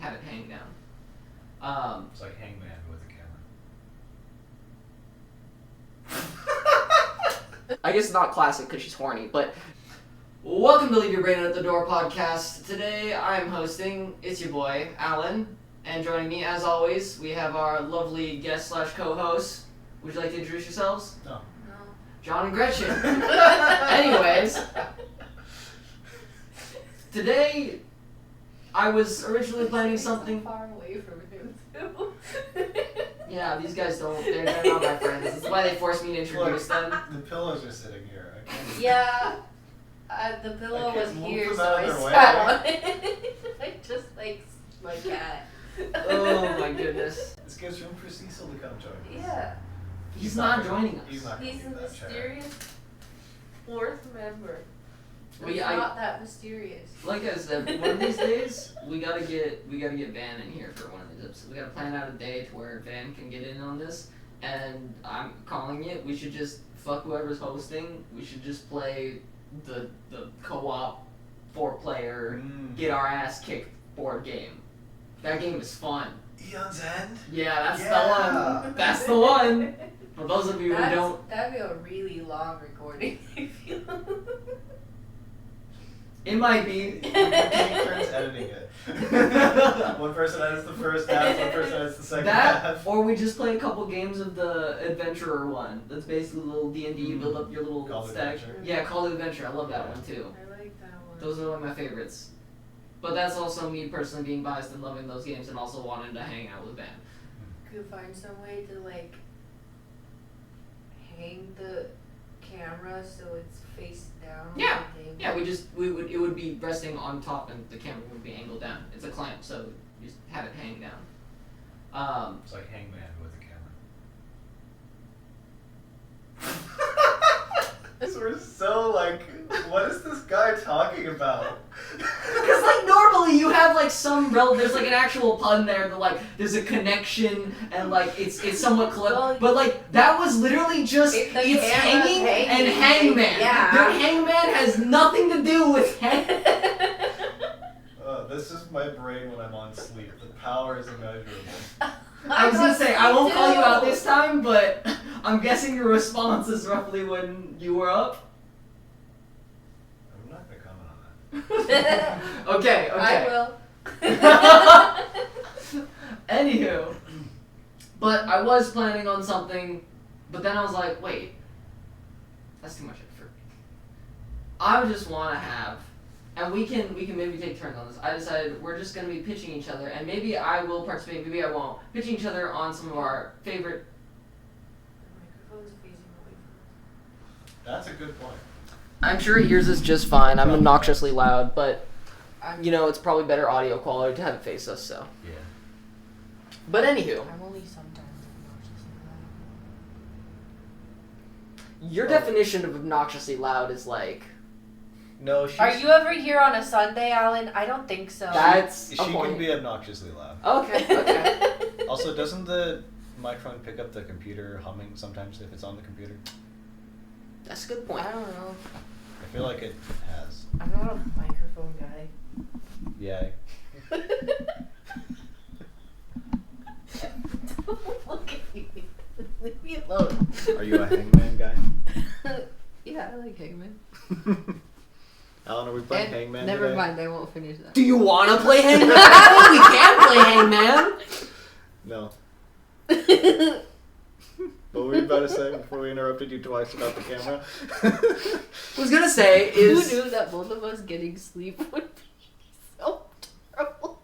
have it hang down. It's like Hangman with a camera. I guess it's not classic because she's horny, but welcome to Leave Your Brain at the Door podcast. Today I'm hosting, it's your boy, Alan, and joining me as always, we have our lovely guest / co-host. Would you like to introduce yourselves? No. John and Gretchen. Anyways, today I was originally planning something. So far away from him too. Yeah, these guys they're not my friends. That's why they forced me to introduce them. The pillows are sitting here. I can't Yeah, the pillow I was can't move here, them so out I of their sat way. on it. I just like my cat. Oh my goodness. This gives room for Cecil to come join us. Yeah, He's not joining us. He's not gonna he's a leave that chair. mysterious fourth member. Well, He's yeah, not that mysterious. Like I said, one of these days we gotta get Van in here for one of these episodes. We gotta plan out a day to where Van can get in on this, and I'm calling it. We should just fuck whoever's hosting. We should just play the co-op 4-player get our ass kicked board game. That game is fun. Eon's End? Yeah, that's the one. That's the one. For those of you who don't, That'd be a really long recording. I feel. it might be. We can take turns editing it. One person edits the first half, one person edits the second That, half. or we just play a couple games of the Adventurer one. That's basically a little D&D. You build up your little Call of stack. Adventure. Yeah, Call of Adventure. I love that one too. I like that one. Those are one of my favorites. But that's also me personally being biased and loving those games and also wanting to hang out with Van. Could find some way to like hang the camera so it's face down. on Yeah. the table. Yeah, it would be resting on top and the camera would be angled down. It's a clamp, so you just have it hang down. It's like Hangman with a camera. So we're so like, what is this guy talking about? Because like normally you have like there's like an actual pun there that like there's a connection and like it's somewhat clever, Well, but like that was literally just the it's camera's hanging and hanging, hangman. yeah. The hangman has nothing to do with This is my brain when I'm on sleep. The power is immeasurable. I was gonna say I won't call you out this time, but I'm guessing your response is roughly when you were up. I'm not gonna comment on that. Okay. I will. Anywho, but I was planning on something, but then I was like, wait, that's too much effort. I just want to have, and we can maybe take turns on this. I decided we're just gonna be pitching each other, and maybe I will participate, maybe I won't. Pitching each other on some of our favorite. The microphone's facing away from That's a good point. I'm sure yours is just fine. I'm obnoxiously loud, but us. it's probably better audio quality to have it face us. So, Yeah. but anywho. I'm only sometimes obnoxiously loud. Your definition of obnoxiously loud is like No, she's, Are you ever here on a Sunday, Alan? I don't think so. that's She a point. can be obnoxiously loud. Okay. Also, doesn't the microphone pick up the computer humming sometimes if it's on the computer? That's a good point. I don't know. I feel like it has. I'm not a microphone guy. Yeah. Don't look at me. Leave me alone. Are you a Hangman guy? Yeah, I like Hangman. Alan, are we playing Hangman Never today? mind, I won't finish that. Do you want to play Hangman? I think we can play Hangman. No. What were you about to say before we interrupted you twice about the camera? I was gonna say is Who knew that both of us getting sleep would be so terrible?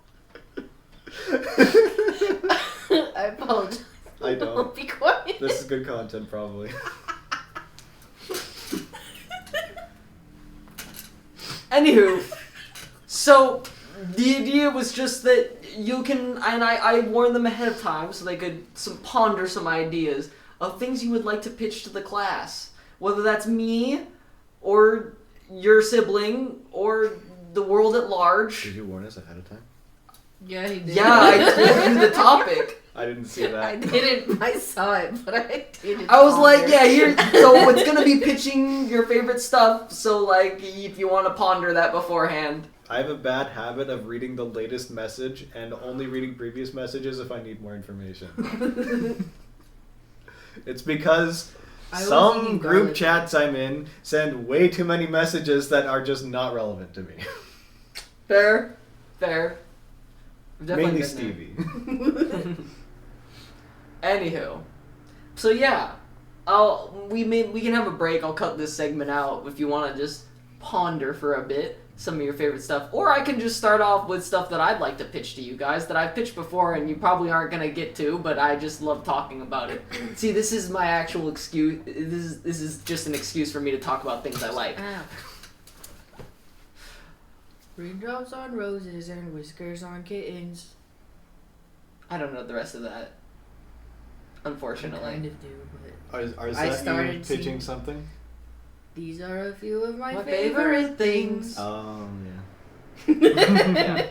I apologize. I don't. Be quiet. This is good content, probably. Anywho, so the idea was just that you can, and I warned them ahead of time so they could ponder some ideas of things you would like to pitch to the class. Whether that's me, or your sibling, or the world at large. Did you warn us ahead of time? Yeah, he did. Yeah, I told you the topic. I didn't see that. I didn't. I saw it, but I didn't. I was like, ponder. yeah, here. So it's gonna be pitching your favorite stuff. So like, if you want to ponder that beforehand. I have a bad habit of reading the latest message and only reading previous messages if I need more information. It's because some group chats I'm in send way too many messages that are just not relevant to me. Fair. I've definitely Mainly been Stevie. Anywho, so yeah, we can have a break. I'll cut this segment out if you want to just ponder for a bit some of your favorite stuff, or I can just start off with stuff that I'd like to pitch to you guys that I've pitched before and you probably aren't gonna get to, but I just love talking about it. See, this is my actual excuse. This is just an excuse for me to talk about things I like. Ow. Raindrops on roses and whiskers on kittens. I don't know the rest of that, unfortunately. I kind of do, but Is I that started you pitching singing- something? these are a few of my favorite things. Oh, Yeah.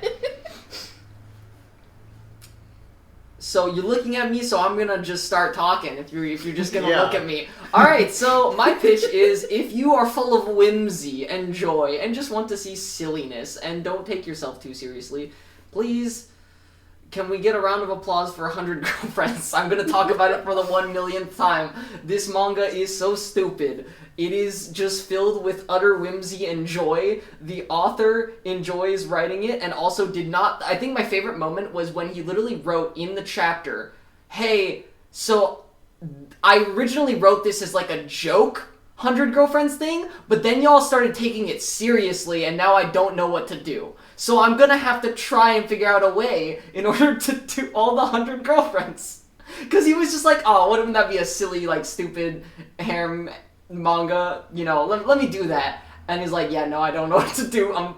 So you're looking at me, so I'm gonna just start talking. If you're just gonna Yeah. look at me. All right. So my pitch is: if you are full of whimsy and joy and just want to see silliness and don't take yourself too seriously, please. Can we get a round of applause for 100 Girlfriends? I'm gonna talk about it for the 1 millionth time. This manga is so stupid. It is just filled with utter whimsy and joy. The author enjoys writing it and also did not... I think my favorite moment was when he literally wrote in the chapter, hey, so I originally wrote this as like a joke 100 Girlfriends thing, but then y'all started taking it seriously and now I don't know what to do. So I'm gonna have to try and figure out a way in order to do all the 100 Girlfriends. Because he was just like, oh, wouldn't that be a silly, like, stupid harem manga? You know, let me do that. And he's like, yeah, no, I don't know what to do.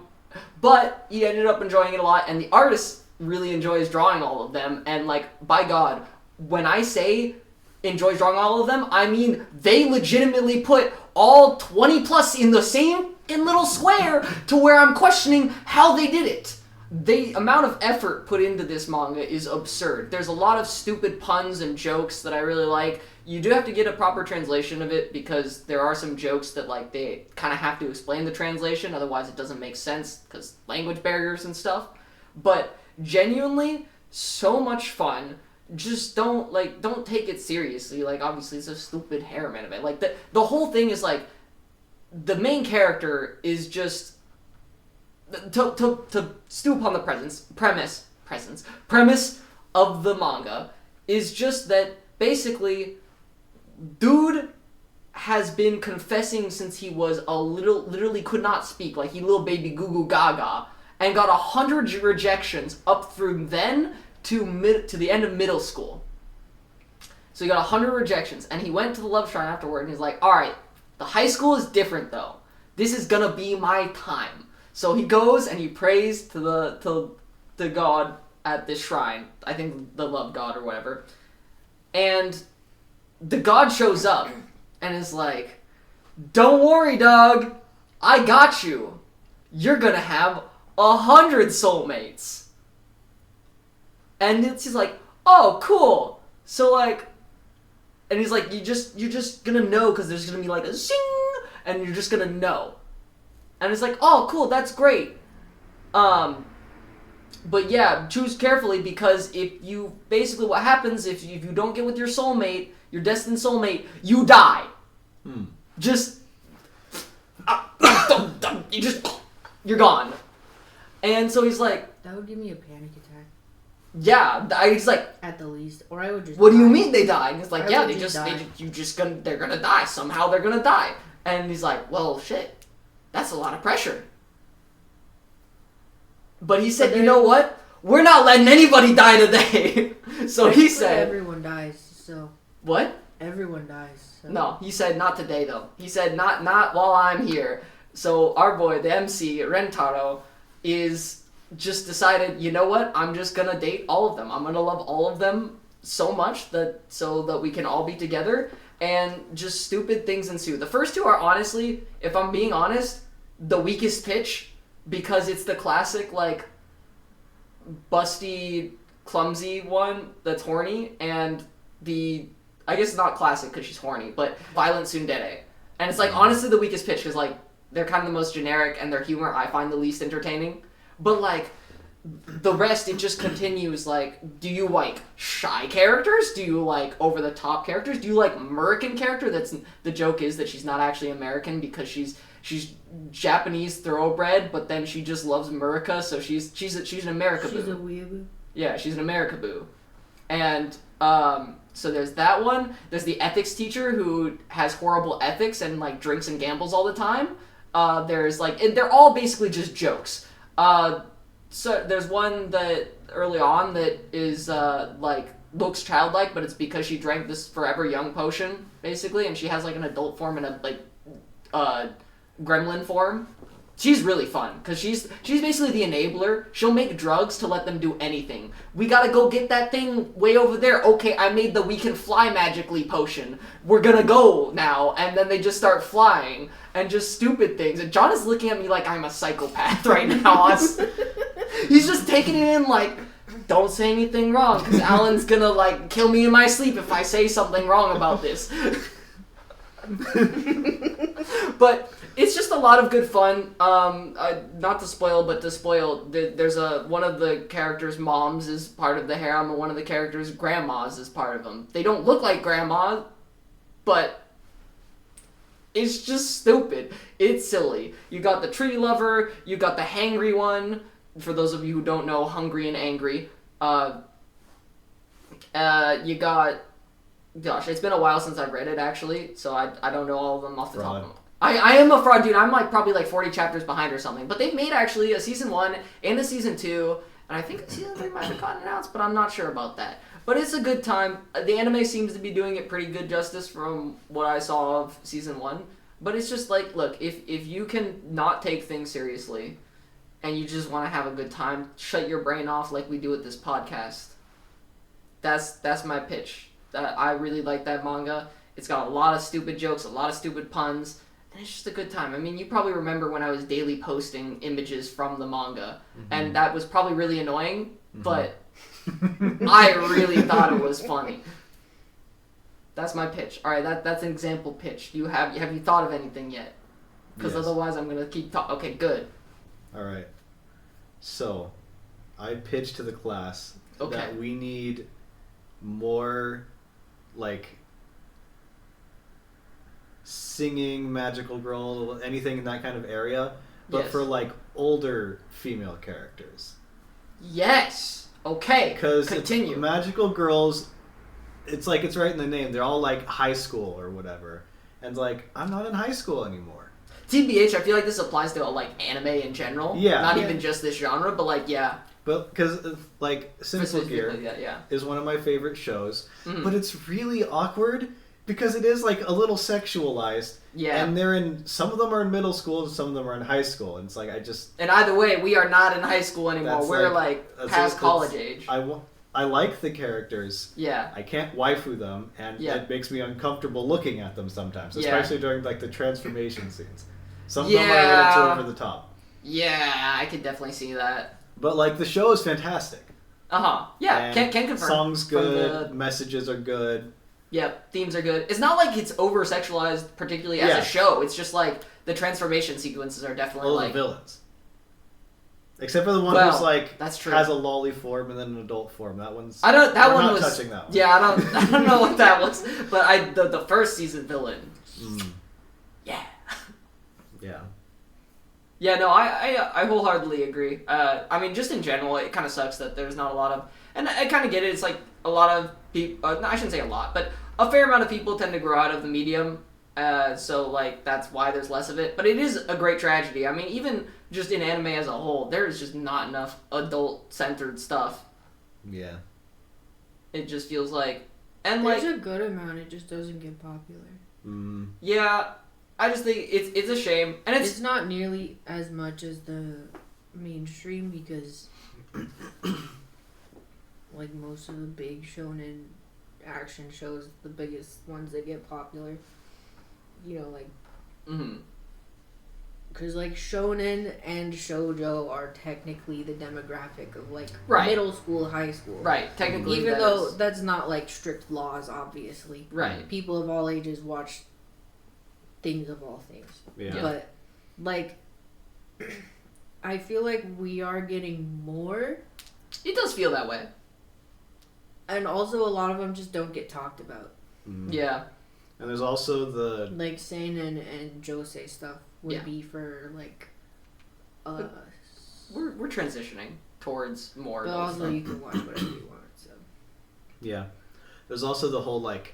But he ended up enjoying it a lot, and the artist really enjoys drawing all of them. And, like, by God, when I say enjoys drawing all of them, I mean they legitimately put all 20 plus in the same little square to where I'm questioning how they did it. The amount of effort put into this manga is absurd. There's a lot of stupid puns and jokes that I really like. You do have to get a proper translation of it because there are some jokes that like they kind of have to explain the translation, otherwise it doesn't make sense because language barriers and stuff. But genuinely, so much fun. Just don't take it seriously. Like, obviously it's a stupid harem anime. Like the whole thing is like the main character is just to stew upon the premise of the manga is just that basically dude has been confessing since he was literally could not speak, like he little baby goo goo gaga, and got 100 rejections up through then to the end of middle school. So he got 100 rejections, and he went to the love shrine afterward, and he's like, alright, the high school is different though. This is gonna be my time. So he goes and he prays to the god at this shrine. I think the love god or whatever. And the god shows up and is like, don't worry, dog. I got you. You're gonna have 100 soulmates. And he's like, oh, cool. So like, and he's like, you're just gonna know because there's gonna be like a zing, and you're just gonna know. And it's like, oh, cool, that's great. But yeah, choose carefully because basically what happens if you don't get with your soulmate, your destined soulmate, you die. You're gone. And so he's like, that would give me a panic attack. Yeah, he's like, at the least, or I would just. What die. do you mean they die? And he's like, yeah, they're gonna die. Somehow they're gonna die. And he's like, well, shit, that's a lot of pressure. But he said, you know what? We're not letting anybody die today. So he said, everyone dies. So what? Everyone dies. So. No, he said not today though. He said not while I'm here. So our boy, the MC Rentaro, is just decided, you know what? I'm just gonna date all of them. I'm gonna love all of them so much so that we can all be together, and just stupid things ensue. The first two are honestly, if I'm being honest, the weakest pitch because it's the classic like busty, clumsy one that's horny, and I guess not classic because she's horny, but violent tsundere. And it's like honestly the weakest pitch because like they're kind of the most generic and their humor I find the least entertaining. But like the rest, it just continues. Like, do you like shy characters? Do you like over the top characters? Do you like American character? That's the joke is that she's not actually American because she's Japanese thoroughbred, but then she just loves America, so she's an America boo. She's a weeaboo. Yeah, she's an America boo. And so there's that one. There's the ethics teacher who has horrible ethics and like drinks and gambles all the time. There's like they're all basically just jokes. So there's one that early on that is like looks childlike, but it's because she drank this forever young potion basically, and she has like an adult form and a like gremlin form. She's really fun because she's basically the enabler. She'll make drugs to let them do anything. We gotta go get that thing way over there. Okay, I made the we can fly magically potion. We're gonna go now, and then they just start flying and just stupid things. And John is looking at me like I'm a psychopath right now. He's just taking it in like, don't say anything wrong because Alan's gonna like kill me in my sleep if I say something wrong about this. But it's just a lot of good fun. Not to spoil, but to spoil, there's one of the characters' moms is part of the harem, and one of the characters' grandmas is part of them. They don't look like grandma, but it's just stupid. It's silly. You got the tree lover, you got the hangry one. For those of you who don't know, hungry and angry. You got... Gosh, it's been a while since I've read it, actually, so I don't know all of them off the top of them. I am a fraud, dude. I'm like probably like 40 chapters behind or something. But they've made actually a season 1 and a season 2, and I think a season 3 might have gotten announced, but I'm not sure about that. But it's a good time. The anime seems to be doing it pretty good justice from what I saw of season 1. But it's just like, look, if you can not take things seriously and you just want to have a good time, shut your brain off like we do with this podcast. That's my pitch. I really like that manga. It's got a lot of stupid jokes, a lot of stupid puns, and it's just a good time. I mean, you probably remember when I was daily posting images from the manga, and that was probably really annoying, but I really thought it was funny. That's my pitch. All right, that's an example pitch. Have you thought of anything yet? Because otherwise I'm going to keep talking. Okay, good. All right. So, I pitched to the class that we need more, like, singing, magical girl, anything in that kind of area, but for, like, older female characters. Yes! Okay, continue. Because magical girls, it's like, it's right in the name. They're all, like, high school or whatever. And, like, I'm not in high school anymore. TBH, I feel like this applies to, like, anime in general. Yeah. Not even just this genre, but, like, yeah. But, because, like, Simple Gear is one of my favorite shows, but it's really awkward because it is, like, a little sexualized. Yeah. And some of them are in middle school and some of them are in high school. And it's like, And either way, we are not in high school anymore. We're, like past college age. I like the characters. Yeah. I can't waifu them, and it makes me uncomfortable looking at them sometimes, especially during, like, the transformation scenes. Some of them are a little too over the top. Yeah, I could definitely see that. But, like, the show is fantastic. Yeah, can confirm. Songs good, messages are good. Yep, themes are good. It's not like it's over-sexualized, particularly as a show. It's just like the transformation sequences are definitely like... the villains. Except for the one who's like that's true. Has a lolly form and then an adult form. That one's... We're not touching that one. Yeah, I don't know what that was. But the first season villain. Yeah. Yeah. Yeah, no, I wholeheartedly agree. I mean, just in general, it kind of sucks that there's not a lot of... And I kind of get it. It's like a lot of people... no, I shouldn't say a lot, but a fair amount of people tend to grow out of the medium. So, like, that's why there's less of it. But it is a great tragedy. I mean, even just in anime as a whole, there is just not enough adult-centered stuff. Yeah. It just feels like... And there's like, a good amount, it just doesn't get popular. Yeah, I just think it's a shame. And it's not nearly as much as the mainstream because... like most of the big shonen action shows, the biggest ones that get popular, you know, like, because like shonen and shoujo are technically the demographic of like middle school, high school, right? Technically, even though that's not like strict laws, obviously, right? People of all ages watch things of all things, but like I feel like we are getting more, It does feel that way. and also a lot of them just don't get talked about. Yeah. And there's also the Like Seinen and Josei stuff would Yeah. be for like, We're transitioning towards more. but adult also stuff. you can watch whatever you want. So yeah. There's also the whole like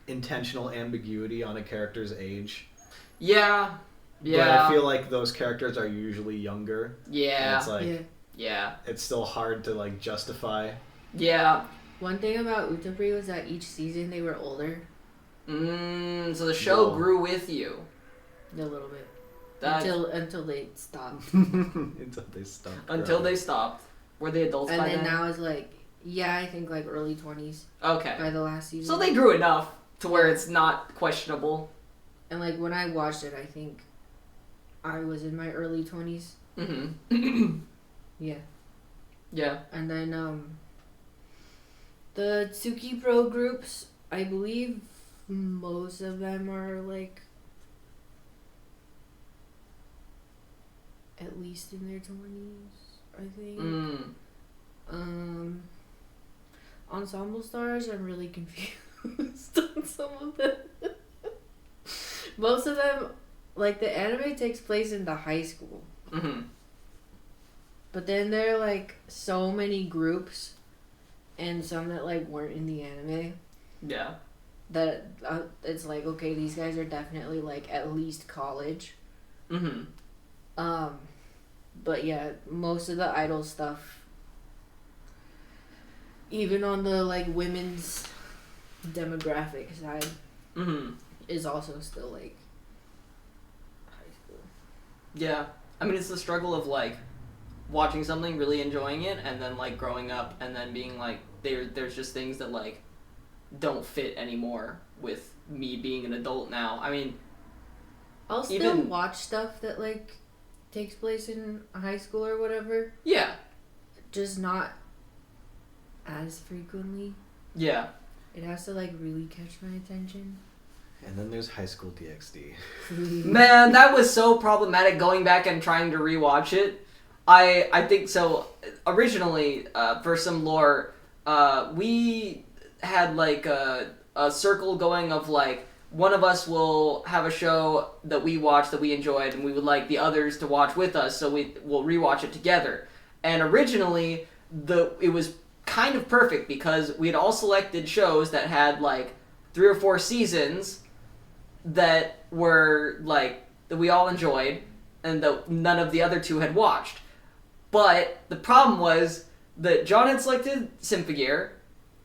intentional ambiguity on a character's age. Yeah. But Yeah. I feel like those characters are usually younger. And Yeah. it's like yeah. Yeah. it's still hard to like justify. Yeah. One thing about Utapri was that each season they were older So the show Whoa. grew with you. a little bit That until they stopped, Until they stop. until they stopped. Were they adults and by then then? now it's like I think like early 20s Okay. by the last season. So they grew enough to where it's not questionable. And like when I watched it, I think I was in my early 20s. Mm-hmm. Yeah. Yeah. And then the Tsuki Pro groups, I believe most of them are like at least in their 20s, I think. Ensemble stars, I'm really confused on some of them. Most of them, like the anime takes place in the high school. Mm-hmm. But then there are like so many groups and some that like weren't in the anime Yeah. that it's like, okay, these guys are definitely like at least college. Mm-hmm. But yeah, most of the idol stuff, even on the like women's demographic side, Mm-hmm. is also still like high school. Yeah. I mean, it's the struggle of like watching something, really enjoying it, and then like growing up and then being like, there's just things that like don't fit anymore with me being an adult now. I mean, I'll still Even- watch stuff that like takes place in high school or whatever, yeah. just not as frequently. Yeah. It has to like really catch my attention. And then there's High School DxD. Man, that was so problematic going back and trying to rewatch it. I think so. Originally, for some lore, we had like a circle going of like one of us will have a show that we watched that we enjoyed, and we would like the others to watch with us, so we'll rewatch it together. And originally, it was kind of perfect because we had all selected shows that had like 3 or 4 seasons that were like that we all enjoyed and that none of the other 2 had watched. But the problem was that John had selected Symphogear,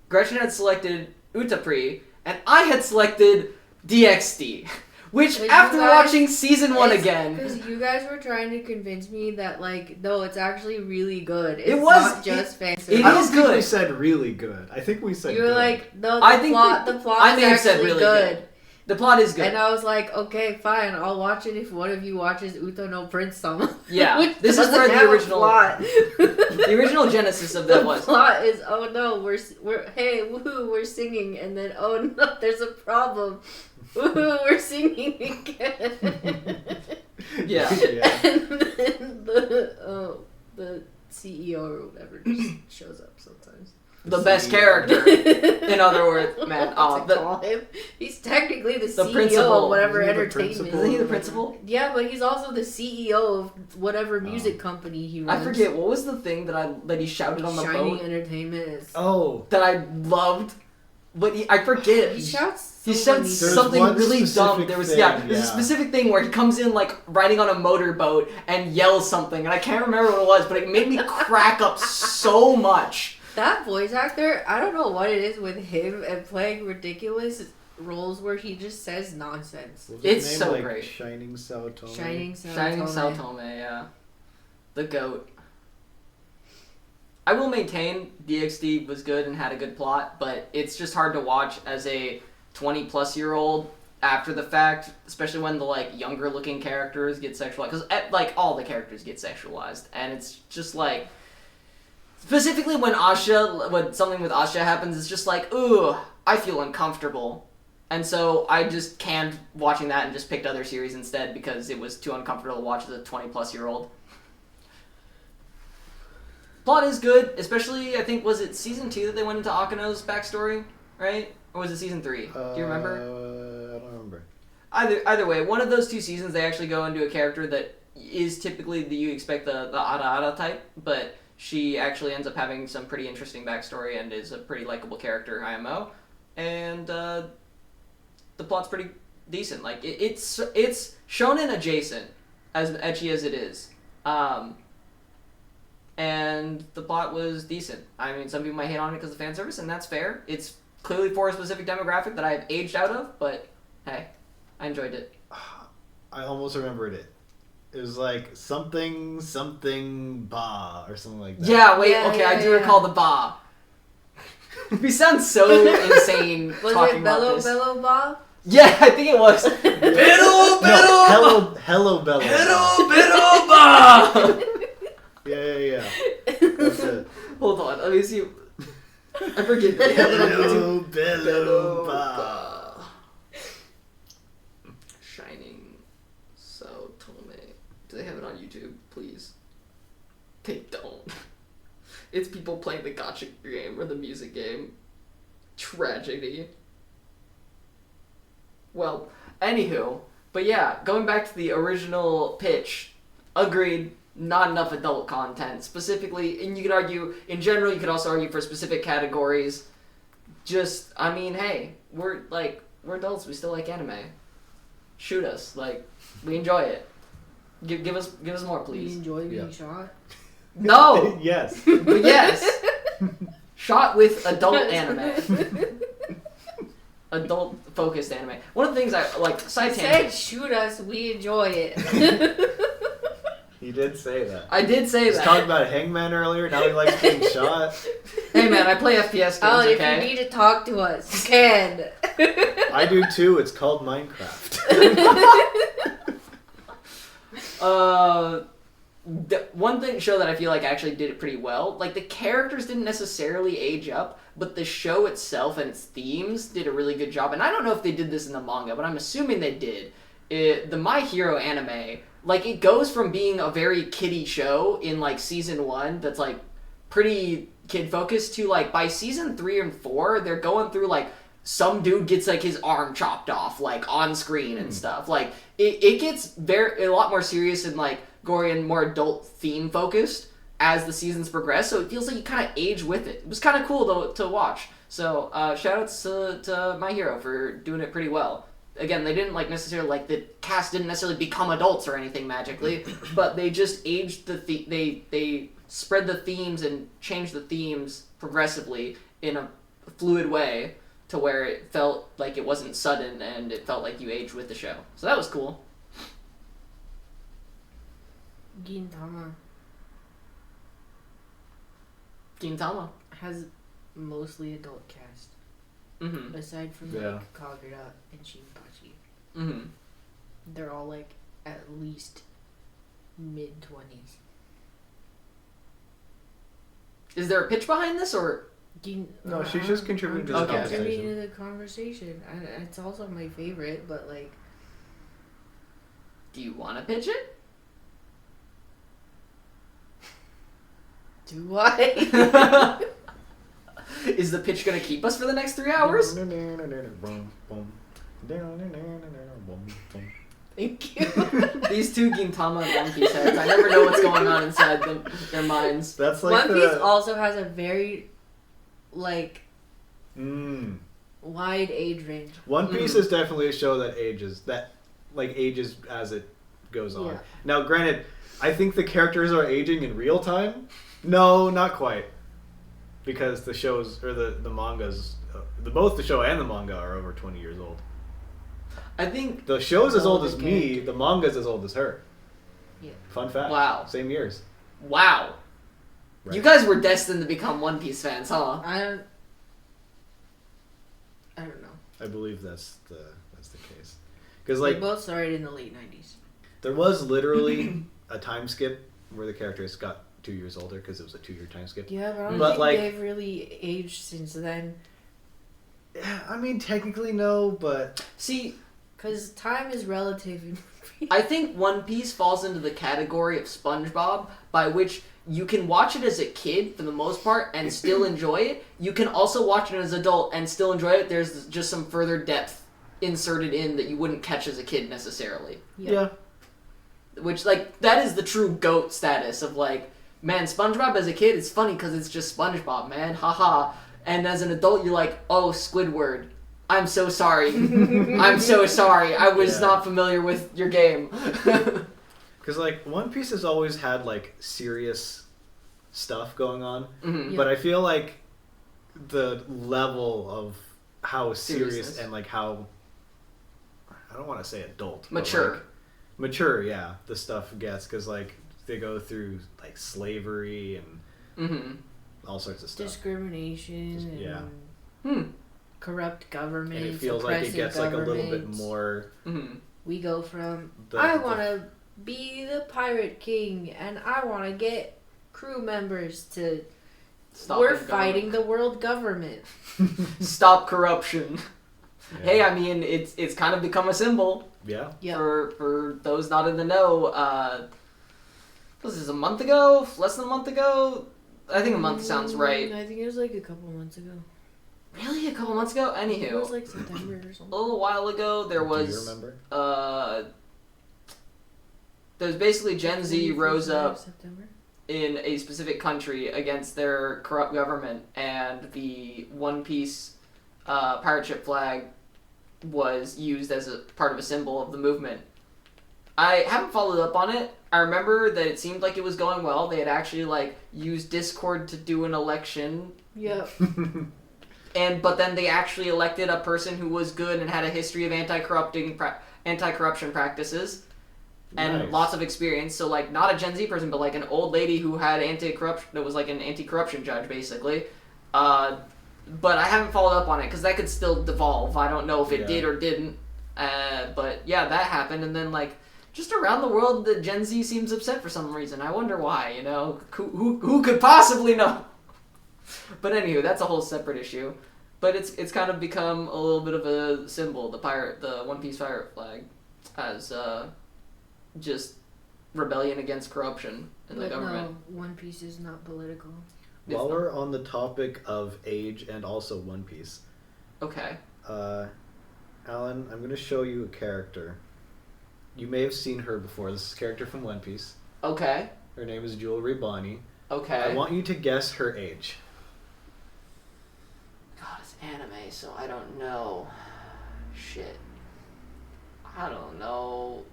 Gretchen had selected Utapri, and I had selected DxD. Which, But after you guys- watching season 1 again, Because you guys were trying to convince me that like, no, it's actually really good. It's It was- not just fancy. it I don't is think we good. said really good. I think we said You were good. like, no, I the think plot I is may have said actually really good. good. The plot is good. And I was like, okay, fine, I'll watch it if one of you watches Uto no Prince Sama. Yeah, Which this is doesn't where the have a original- plot. The original genesis of that The was plot is, oh no, we're hey woohoo, we're singing, and then oh no, there's a problem. Woohoo, we're singing again. Yeah. Yeah. And then the CEO or whatever just shows up sometimes. the best CEO. character. In other words, man, What to call him? He's technically the CEO principal. of whatever Isn't he the entertainment. principal? Isn't he the principal? Yeah, but he's also the CEO of whatever music company he runs. I forget what was the thing that he shouted on the Shining boat Entertainment is. Oh, that I loved, but I forget. He shouts. He so said many There's something one really dumb. specific There was thing, there's a yeah. specific thing where he comes in like riding on a motorboat and yells something, and I can't remember what it was, but it made me crack up so much. That voice actor, I don't know what it is with him and playing ridiculous roles where he just says nonsense. what was his It's name? so Like, great. Shining Saotome. Shining Sao Shining Tome. Sao Tome, yeah, the goat. I will maintain DxD was good and had a good plot, but it's just hard to watch as a 20-plus-year-old after the fact, especially when the like younger looking characters get sexualized, because like all the characters get sexualized, and it's just like specifically when something with Asha happens, it's just like, ooh, I feel uncomfortable, and so I just canned watching that and just picked other series instead because it was too uncomfortable to watch as a 20-plus-year-old. Plot is good, especially I think was it season 2 that they went into Akano's backstory, right? Or was it season 3? Do you remember? I don't remember. Either way, one of those 2 seasons they actually go into a character that is typically you expect the Ada type, but she actually ends up having some pretty interesting backstory and is a pretty likable character, IMO. And the plot's pretty decent. Like it's shonen adjacent, as ecchi as it is. And the plot was decent. I mean, some people might hate on it because of fan service, and that's fair. It's clearly for a specific demographic that I have aged out of, but hey, I enjoyed it. I almost remembered it. It was like something ba or something like that. Yeah, wait, okay, I do recall the ba. We sound so insane Was talking it about this. Bello Bob? Yeah, I think it was. Hello, Hello, Bello. ba. Yeah. That's it. Hold on, let me see. I forget. Hello, Bello, ba. Shining So Tome. Do they have it on YouTube? Please. They don't. It's people playing the gacha game or the music game. Tragedy. Well, anywho, but yeah, going back to the original pitch, agreed, not enough adult content. Specifically, and you could argue, in general, you could also argue for specific categories. Just, I mean, hey, we're adults, we still like anime. Shoot us, we enjoy it. Give us more, You please. enjoy being shot? No! Yes. But yes! Shot with adult anime. Adult focused anime. One of the things I side Said tangent. shoot us, we enjoy it. He did say that. I did say He was that. talking about Hangman earlier. Now he likes being shot. Hey man, I play FPS games, Oh, if okay? you need to talk to us, you can. I do too. It's called Minecraft. The one show that I feel like actually did it pretty well, the characters didn't necessarily age up, but the show itself and its themes did a really good job. And I don't know if they did this in the manga, but I'm assuming they did. The My Hero anime, it goes from being a very kiddie show in season 1 that's pretty kid focused to by season 3 and 4 they're going through some dude gets his arm chopped off on screen and stuff. It gets a lot more serious and gory and more adult theme focused as the seasons progress, so it feels like you kind of age with it. It was kind of cool to watch. So shout outs to My Hero for doing it pretty well. Again, they didn't necessarily the cast didn't necessarily become adults or anything magically, but they just aged they spread the themes and changed the themes progressively in a fluid way to where it felt like it wasn't sudden and it felt like you aged with the show. So that was cool. Gintama Gintama. has mostly adult cast, Mm-hmm. aside from Yeah. Kagura and Shinpachi. Mm-hmm. They're all at least mid-20s. Is there a pitch behind this, or No, she's just contributing to the I'm conversation. contributing to the conversation. It's also my favorite, but do you want to pitch it? do I? Is the pitch gonna keep us for the next 3 hours? Thank you. These two Gintama and One Piece heads, I never know what's going on inside their minds. That's One Piece also has a very wide age range. One Piece is definitely a show that ages as it goes on. Yeah. Now, granted, I think the characters are aging in real time. No, not quite, because the shows or the mangas, both the show and the manga are over 20 years old. I think. The show's as old as Older me. character. The manga's as old as her. Yeah. Fun fact. Wow. Same years. Wow. Right. You guys were destined to become One Piece fans, huh? I don't know. I believe that's the case. Because They both started in the late 90s. there was literally a time skip where the characters got 2 years older because it was a 2-year time skip. Yeah, but I don't But, think they've really aged since then. Yeah, I mean technically no, but See, Because time is relative. I think One Piece falls into the category of SpongeBob, by which you can watch it as a kid for the most part and still enjoy it. You can also watch it as an adult and still enjoy it. There's just some further depth inserted in that you wouldn't catch as a kid necessarily. Yeah. Which, like, that is the true GOAT status of, like, man, SpongeBob as a kid, it's funny because it's just SpongeBob, man, haha. And as an adult, you're like, oh, Squidward, I'm so sorry. I'm so sorry. I was not familiar with your game. Because, like, One Piece has always had, like, serious stuff going on. Mm-hmm. But I feel like the level of how serious Seriousness. and, like, how... I don't want to say adult. Mature. But, like, mature, yeah, the stuff gets. Because, like, they go through, like, slavery and all sorts of stuff. Discrimination and Hmm. corrupt government. And it feels like it gets, like, a little bit more... We go from, The- I the- want to be the pirate king and I want to get crew members to, Stop we're it, fighting the world government. Stop corruption. Yeah. Hey, I mean, it's kind of become a symbol Yeah. Yep. for those not in the know. Was this a month ago? Less than a month ago? I think a month sounds right. I think it was like a couple months ago. Really? A couple months ago? Anywho. It was like September or A something. little while ago, there was... Do you remember? There was basically Gen Z rose up September. in a specific country against their corrupt government, and the One Piece pirate ship flag was used as a part of a symbol of the movement. I haven't followed up on it. I remember that it seemed like it was going well. They had actually like used Discord to do an election, Yep. but then they actually elected a person who was good and had a history of anti-corruption practices. And Nice. lots of experience, so like not a Gen Z person, but like an old lady who had anti-corruption, that was like an anti-corruption judge basically. But I haven't followed up on it because that could still devolve. I don't know if it did or didn't. But yeah, that happened, and then like just around the world, the Gen Z seems upset for some reason. I wonder why. You know, who could possibly know? But anywho, that's a whole separate issue. But it's kind of become a little bit of a symbol, the One Piece pirate flag, as just rebellion against corruption in the government. No, One Piece is not political. While we're on the topic of age and also One Piece, Okay. Alan, I'm going to show you a character. You may have seen her before. This is a character from One Piece. Okay. Her name is Jewelry Bonnie. Okay. I want you to guess her age. God, it's anime, so I don't know. Shit. I don't know.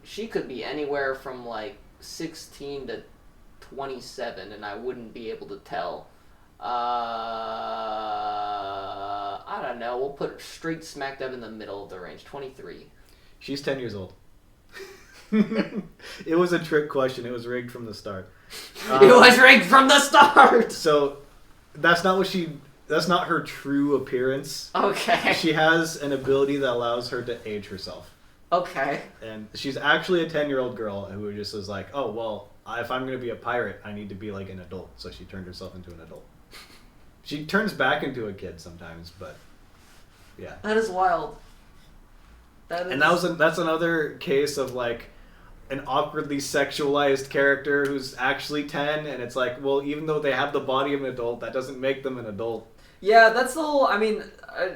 She could be anywhere from like 16 to 27, and I wouldn't be able to tell. I don't know. We'll put her straight smack dab in the middle of the range. 23. She's 10 years old. It was a trick question. It was rigged from the start. It was rigged from the start! So, that's not her true appearance. Okay. She has an ability that allows her to age herself. Okay. And she's actually a 10-year-old girl who just was like, oh, well, if I'm going to be a pirate, I need to be like an adult. So she turned herself into an adult. She turns back into a kid sometimes, but yeah. That is wild. And that's another case of like an awkwardly sexualized character who's actually 10, and it's like, well, even though they have the body of an adult, that doesn't make them an adult. Yeah, that's the whole... I mean,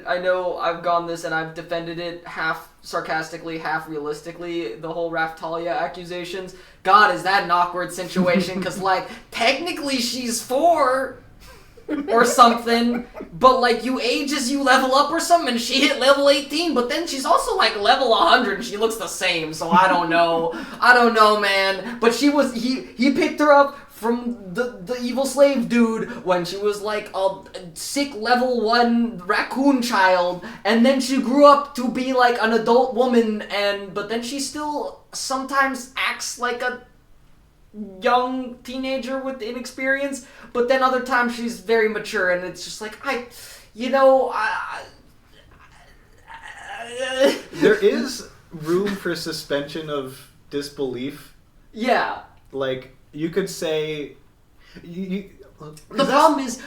I know I've gone this and I've defended it half sarcastically, half realistically, the whole Raftalia accusations. God, is that an awkward situation? Because, like, technically she's 4 or something, but, like, you age as you level up or something, and she hit level 18, but then she's also, like, level 100, and she looks the same, so I don't know. I don't know, man. But she was... He picked her up from the evil slave dude when she was like a sick level 1 raccoon child, and then she grew up to be like an adult woman, but then she still sometimes acts like a young teenager with inexperience, but then other times she's very mature, and it's just like There is room for suspension of disbelief. Yeah. Like, you could say... The problem is,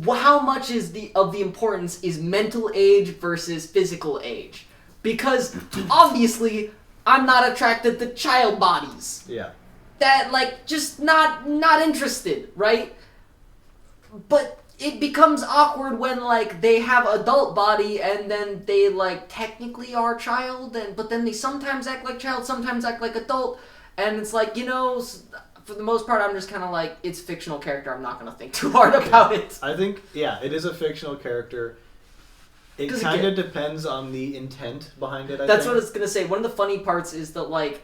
how much is of the importance is mental age versus physical age? Because, obviously, I'm not attracted to child bodies. Yeah. that like just not interested, right? But it becomes awkward when like they have adult body and then they like technically are child, but then they sometimes act like child, sometimes act like adult, and it's like, you know, for the most part I'm just kind of like, it's fictional character, I'm not gonna think too hard about it. I think it is a fictional character. It kind of depends on the intent behind it. That's what I was gonna say. One of the funny parts is that like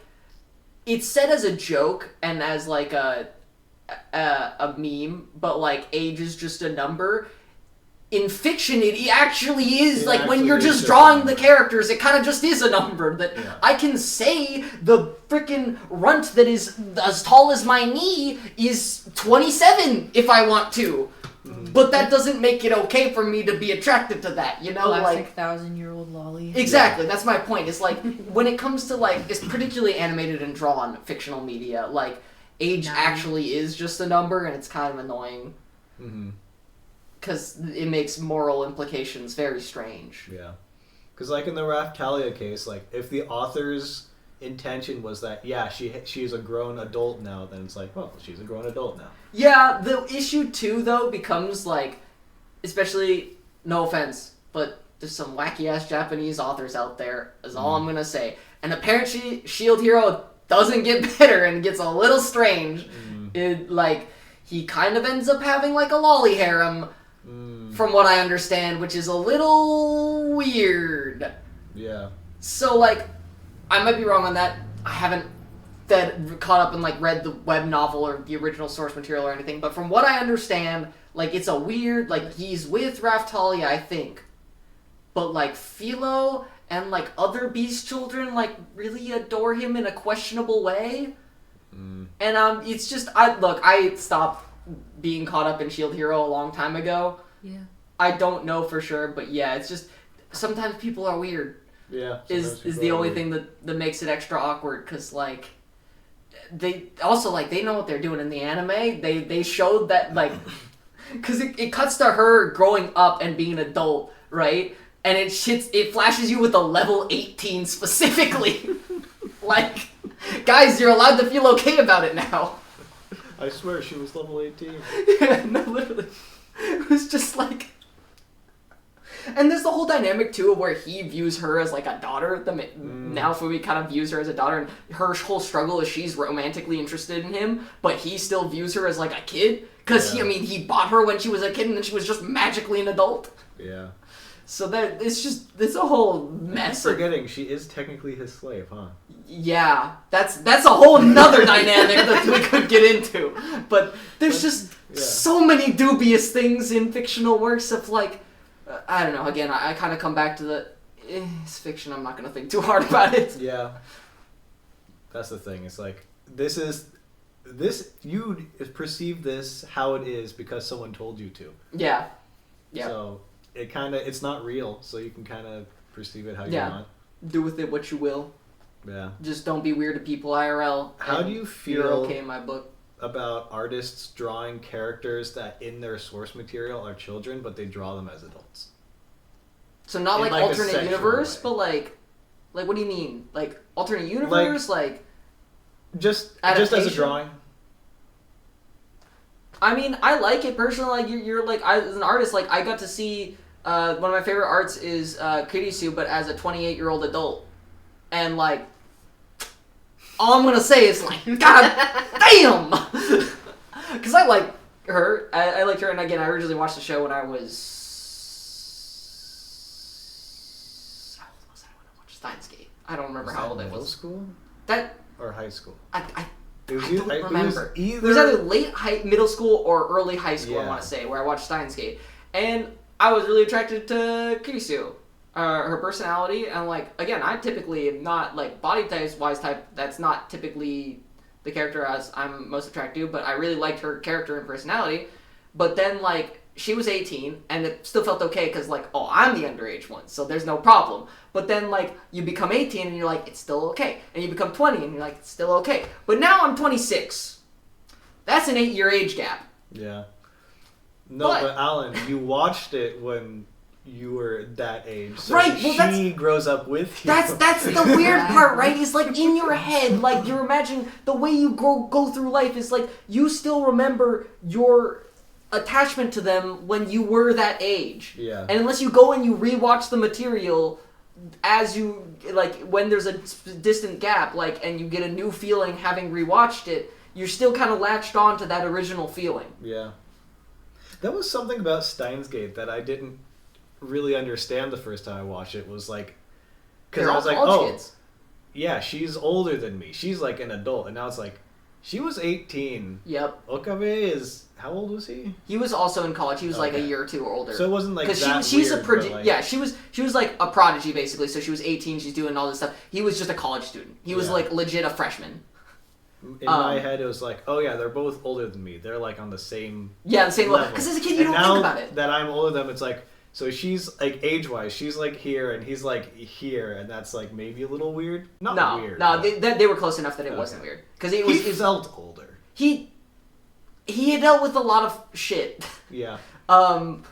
it's said as a joke and as like a meme, but like age is just a number. In fiction, it actually is. Like when you're just drawing the characters, it kind of just is a number that I can say the freaking runt that is as tall as my knee is 27 if I want to. But that doesn't make it okay for me to be attracted to that, you know? Classic 1,000-year-old lolly. Exactly, that's my point. It's like, when it comes to, like, it's particularly animated and drawn fictional media, like, age actually is just a number, and it's kind of annoying. Because it makes moral implications very strange. Yeah. Because, like, in the Raphtalia case, like, if the author's intention was that, she's a grown adult now, then it's like, well, she's a grown adult now. Yeah, the issue too, though, becomes like, especially, no offense, but there's some wacky-ass Japanese authors out there, is all I'm gonna say. And apparently, Shield Hero doesn't get better and gets a little strange. It, like, he kind of ends up having, like, a lolly harem, from what I understand, which is a little weird. Yeah. So, like, I might be wrong on that. I haven't caught up and like read the web novel or the original source material or anything, but from what I understand, like it's a weird, like he's with Raphtalia, I think, but like Philo and like other beast children like really adore him in a questionable way, and it's just I stopped being caught up in Shield Hero a long time ago. Yeah, I don't know for sure, but yeah, it's just sometimes people are weird. Yeah, is the only thing that makes it extra awkward, because like they also like they know what they're doing in the anime. They showed that like because it cuts to her growing up and being an adult, right? And it flashes you with a level 18 specifically. Like, guys, you're allowed to feel okay about it now. I swear she was level 18. Yeah, no, literally. It was just like. And there's the whole dynamic, too, of where he views her as, like, a daughter. Now Fumi kind of views her as a daughter, and her whole struggle is she's romantically interested in him, but he still views her as, like, a kid. Because, he bought her when she was a kid, and then she was just magically an adult. Yeah. So it's a whole mess. I'm forgetting, she is technically his slave, huh? Yeah. That's a whole nother dynamic that we could get into. But there's just so many dubious things in fictional works of, like, I don't know, again, I kind of come back to it's fiction, I'm not going to think too hard about it. Yeah. That's the thing, it's like, you perceive this how it is because someone told you to. Yeah. Yeah. So, it's not real, so you can kind of perceive it how you want. Do with it what you will. Yeah. Just don't be weird to people IRL. How do you feel you're okay in my book about artists drawing characters that in their source material are children, but they draw them as adults? So not like alternate universe, but like what do you mean? Like alternate universe, like just as a drawing. I mean, I like it personally. Like you're like, as an artist, like I got to see one of my favorite arts is Kurisu, but as a 28-year-old adult, and like all I'm gonna say is like, God damn, because I like her. I liked her, and again, I originally watched the show when I was. How old was I when I watched Steins Gate? I don't remember how old I was. Middle school? That or high school? I don't remember. It was either late middle school or early high school, I want to say, where I watched Steins Gate. And I was really attracted to Kurisu. Her personality, and like, again, I typically am not, like, body type-wise type, that's not typically the character as I'm most attracted to, but I really liked her character and personality. But then, like, she was 18, and it still felt okay, because, like, oh, I'm the underage one, so there's no problem. But then, like, you become 18, and you're like, it's still okay. And you become 20, and you're like, it's still okay. But now I'm 26. That's an 8-year age gap. Yeah. No, but Alan, you watched it when you were that age. So Right, well, she grows up with you. That's the weird part, right? Is like in your head, like you're imagining the way you go through life is like you still remember your attachment to them when you were that age. Yeah. And unless you go and you rewatch the material as you like when there's a distant gap, like and you get a new feeling having rewatched it, you're still kind of latched on to that original feeling. Yeah. That was something about Steins Gate that I didn't really understand the first time I watched it. Was like, because I was like, oh, kids. Yeah, she's older than me. She's like an adult, and now it's like, she was 18. Yep. Okabe is, how old was he? He was also in college. He was like a year or two older. So it wasn't like that she's weird, a prodigy. like... Yeah, she was like a prodigy basically. So she was 18. She's doing all this stuff. He was just a college student. He was like legit a freshman. In my head, it was like, oh yeah, they're both older than me. They're like on the same the same level. level. Because as a kid, you don't think about it. That I'm older than them, it's like, so she's like age-wise, she's like here, and he's like here, and that's like maybe a little weird. Not weird. No, they were close enough that it wasn't weird. Because he felt older. He had dealt with a lot of shit. Yeah. And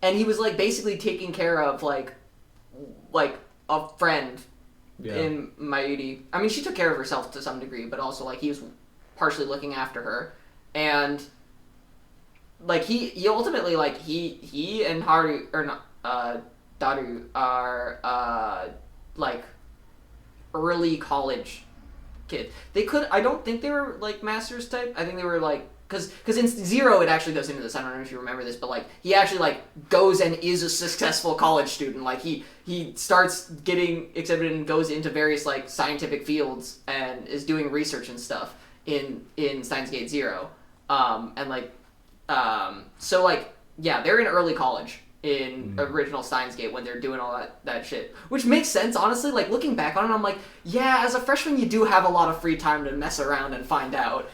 he was like basically taking care of like a friend. Yeah. In Mayuri. I mean, she took care of herself to some degree, but also, like, he was partially looking after her. And, like, he ultimately, like, he and Haru, or not, Daru are, like, early college kids. I don't think they were, like, masters type. I think they were, like, because in Zero it actually goes into this. I don't know if you remember this, but like he actually like goes and is a successful college student. Like he starts getting accepted and goes into various like scientific fields and is doing research and stuff in Steins Gate Zero. So like yeah, they're in early college in original Steins Gate when they're doing all that shit. Which makes sense, honestly. Like, looking back on it, I'm like, yeah, as a freshman, you do have a lot of free time to mess around and find out.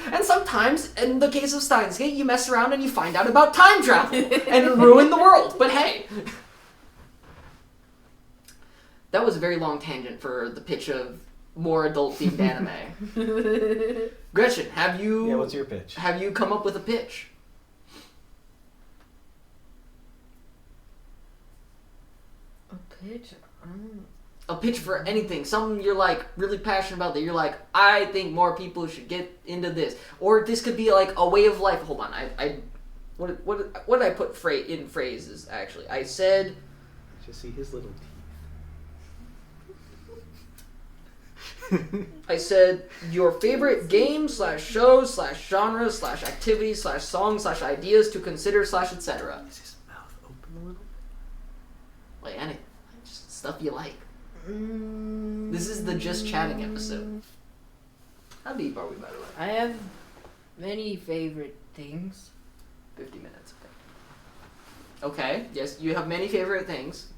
And sometimes, in the case of Steins Gate, you mess around and you find out about time travel and ruin the world. But hey. That was a very long tangent for the pitch of more adult-themed anime. Gretchen, have you... Yeah, what's your pitch? Have you come up with a pitch? Pitch? A pitch for anything, something you're like really passionate about that you're like, I think more people should get into this, or this could be like a way of life. Hold on, what did I put in phrases? Actually, I said. Just see his little teeth. I said your favorite game / show / genre / activity / song / ideas to consider / etc. Is his mouth open a little? Like anything. Stuff you like. This is the just chatting episode. How deep are we, by the way? I have many favorite things. 50 minutes. Okay. Yes, you have many favorite things.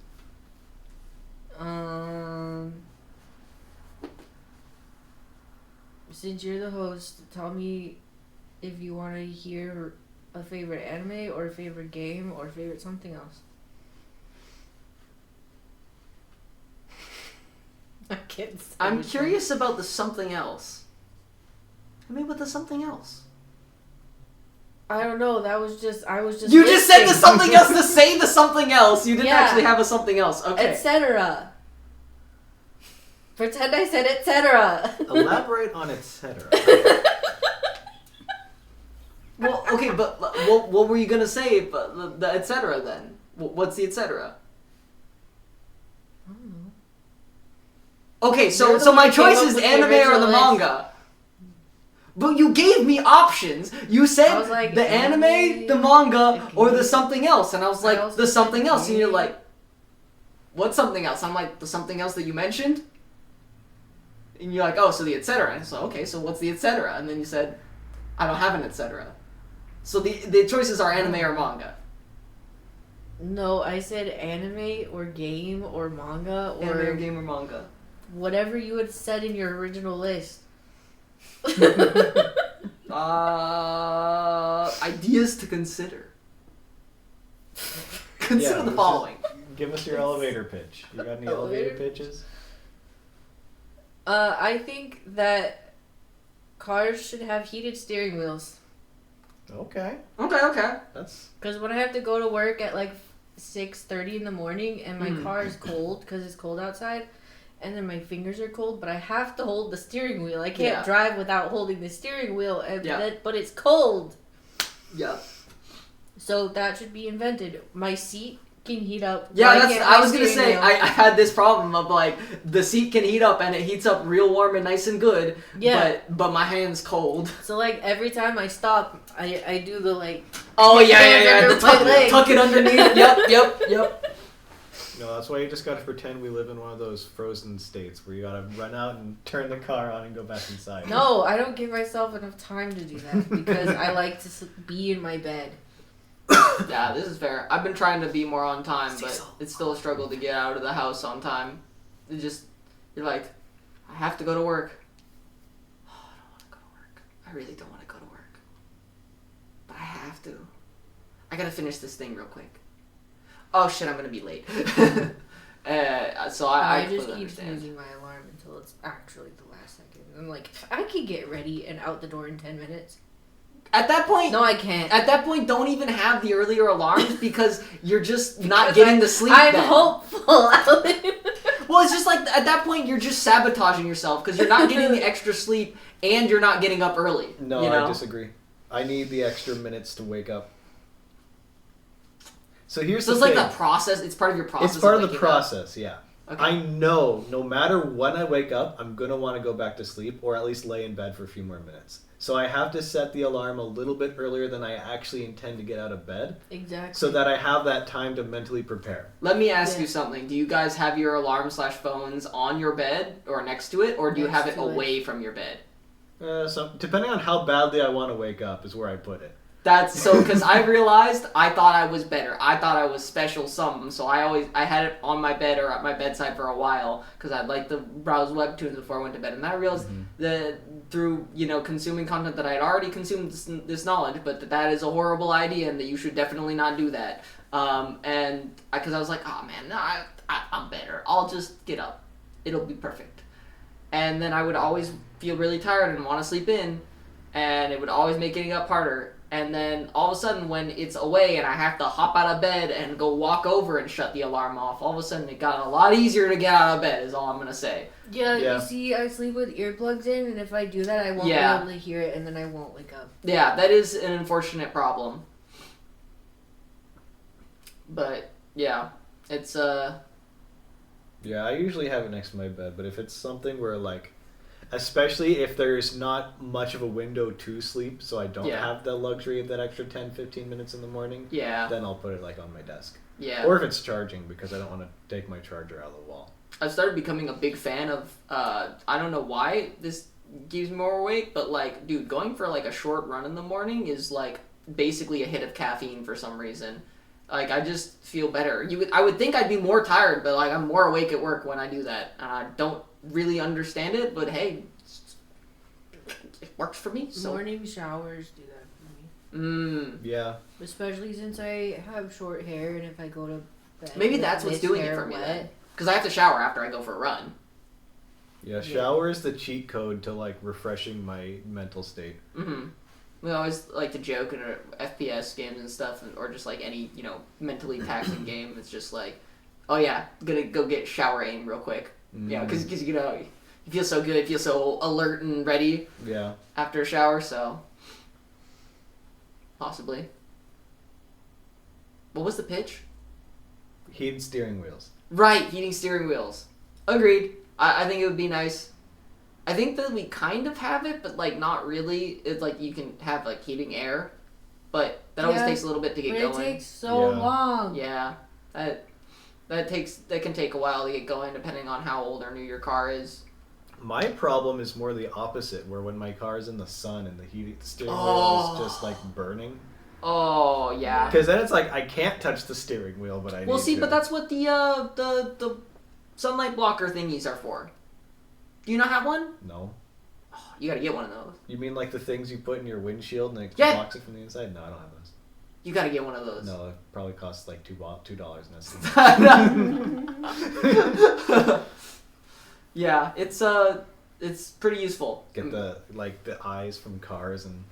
Since you're the host, tell me if you want to hear a favorite anime or a favorite game or a favorite something else. I'm curious about the something else. I mean, with the something else. I don't know. I was just. You just said the something else to say the something else. You didn't actually have a something else. Okay. Etc. Pretend I said etc. Elaborate on etc. Well, okay, but what were you gonna say? But the etc. Then. What's the etc.? Okay, so my choice is anime or the manga. But you gave me options. You said like, the anime, the manga, or the something else. And I was like, the something else. And you're like, what something else? I'm like, the something else that you mentioned? And you're like, oh, so the etc. And so, okay, so what's the etc.? And then you said, I don't have an etc. So the choices are anime or manga. No, I said anime or game or manga or... Anime or game or manga. Whatever you had said in your original list. Ideas to consider. Consider the following. Give us your elevator pitch. You got any elevator pitches? I think that cars should have heated steering wheels. Okay. Okay. That's... Because when I have to go to work at like 6:30 in the morning and my car is cold because it's cold outside, and then my fingers are cold, but I have to hold the steering wheel. I can't drive without holding the steering wheel, but it's cold. Yeah. So that should be invented. My seat can heat up. Yeah, I was gonna say I had this problem of like the seat can heat up and it heats up real warm and nice and good. Yeah. But my hand's cold. So like every time I stop, I do the like. Oh yeah. Tuck it underneath. Yep. No, that's why you just gotta pretend we live in one of those frozen states where you gotta run out and turn the car on and go back inside. No, I don't give myself enough time to do that because I like to be in my bed. Yeah, this is fair. I've been trying to be more on time, but it's still a struggle to get out of the house on time. You're like, I have to go to work. Oh, I don't want to go to work. I really don't want to go to work. But I have to. I gotta finish this thing real quick. Oh shit, I'm gonna be late. So I just keep understand. using my alarm until it's actually the last second. I'm like, I can get ready and out the door in 10 minutes. At that point, no, I can't. At that point, don't even have the earlier alarms because you're just not getting the sleep. I'm then. hopeful. Well, it's just like at that point you're just sabotaging yourself because you're not getting the extra sleep and you're not getting up early. No, you know? I disagree. I need the extra minutes to wake up. So here's the thing. It's like the process. It's part of your process. It's part of the process, up. yeah. Okay. I know no matter when I wake up, I'm going to want to go back to sleep or at least lay in bed for a few more minutes. So I have to set the alarm a little bit earlier than I actually intend to get out of bed. Exactly. So that I have that time to mentally prepare. Let me ask you something. Do you guys have your alarm/phones on your bed or next to it, or do you have it away from your bed? So depending on how badly I want to wake up is where I put it. That's so because I realized I thought I was better. I thought I was special something. So I had it on my bed or at my bedside for a while because I'd like to browse webtoons before I went to bed. And I realized that through consuming content that I had already consumed this knowledge, but that is a horrible idea and that you should definitely not do that. And because I was like, oh man, no, I'm better. I'll just get up. It'll be perfect. And then I would always feel really tired and want to sleep in, and it would always make getting up harder. And then all of a sudden when it's away and I have to hop out of bed and go walk over and shut the alarm off, all of a sudden it got a lot easier to get out of bed is all I'm going to say. Yeah, you see, I sleep with earplugs in, and if I do that, I won't be able to hear it, and then I won't wake up. Yeah, that is an unfortunate problem. But, yeah, it's, Yeah, I usually have it next to my bed, but if it's something where, like, especially if there's not much of a window to sleep, so I don't have the luxury of that extra 10, 15 minutes in the morning, then I'll put it, like, on my desk. Yeah. Or if it's charging, because I don't want to take my charger out of the wall. I've started becoming a big fan of, I don't know why this keeps me more awake, but, like, dude, going for, like, a short run in the morning is, like, basically a hit of caffeine for some reason. Like, I just feel better. I would think I'd be more tired, but, like, I'm more awake at work when I do that. And I don't really understand it, but hey, it works for me. So. Morning showers do that for me. Yeah. Especially since I have short hair, and if I go to bed, maybe that's what's doing it for me then. Because I have to shower after I go for a run. Yeah, shower is the cheat code to, like, refreshing my mental state. We always like to joke in FPS games and stuff, or just like any, mentally taxing game. It's just like, oh yeah, gonna go get shower aim real quick. Yeah, because you feel so good, feel so alert and ready. Yeah. After a shower, so possibly. What was the pitch? Heated steering wheels. Right, heating steering wheels. Agreed. I think it would be nice. I think that we kind of have it, but like not really. It's like you can have like heating air, but that always takes a little bit to get going. It takes so long. Yeah, that can take a while to get going, depending on how old or new your car is. My problem is more the opposite, where when my car is in the sun and the steering wheel is just like burning. Oh yeah. Because then it's like I can't touch the steering wheel, but I need to. But that's what the sunlight blocker thingies are for. Do you not have one? No. Oh, you gotta get one of those. You mean like the things you put in your windshield and it blocks it from the inside? No, I don't have those. You gotta get one of those. No, it probably costs like $2 Nestle. Yeah, it's pretty useful. Get the eyes from cars and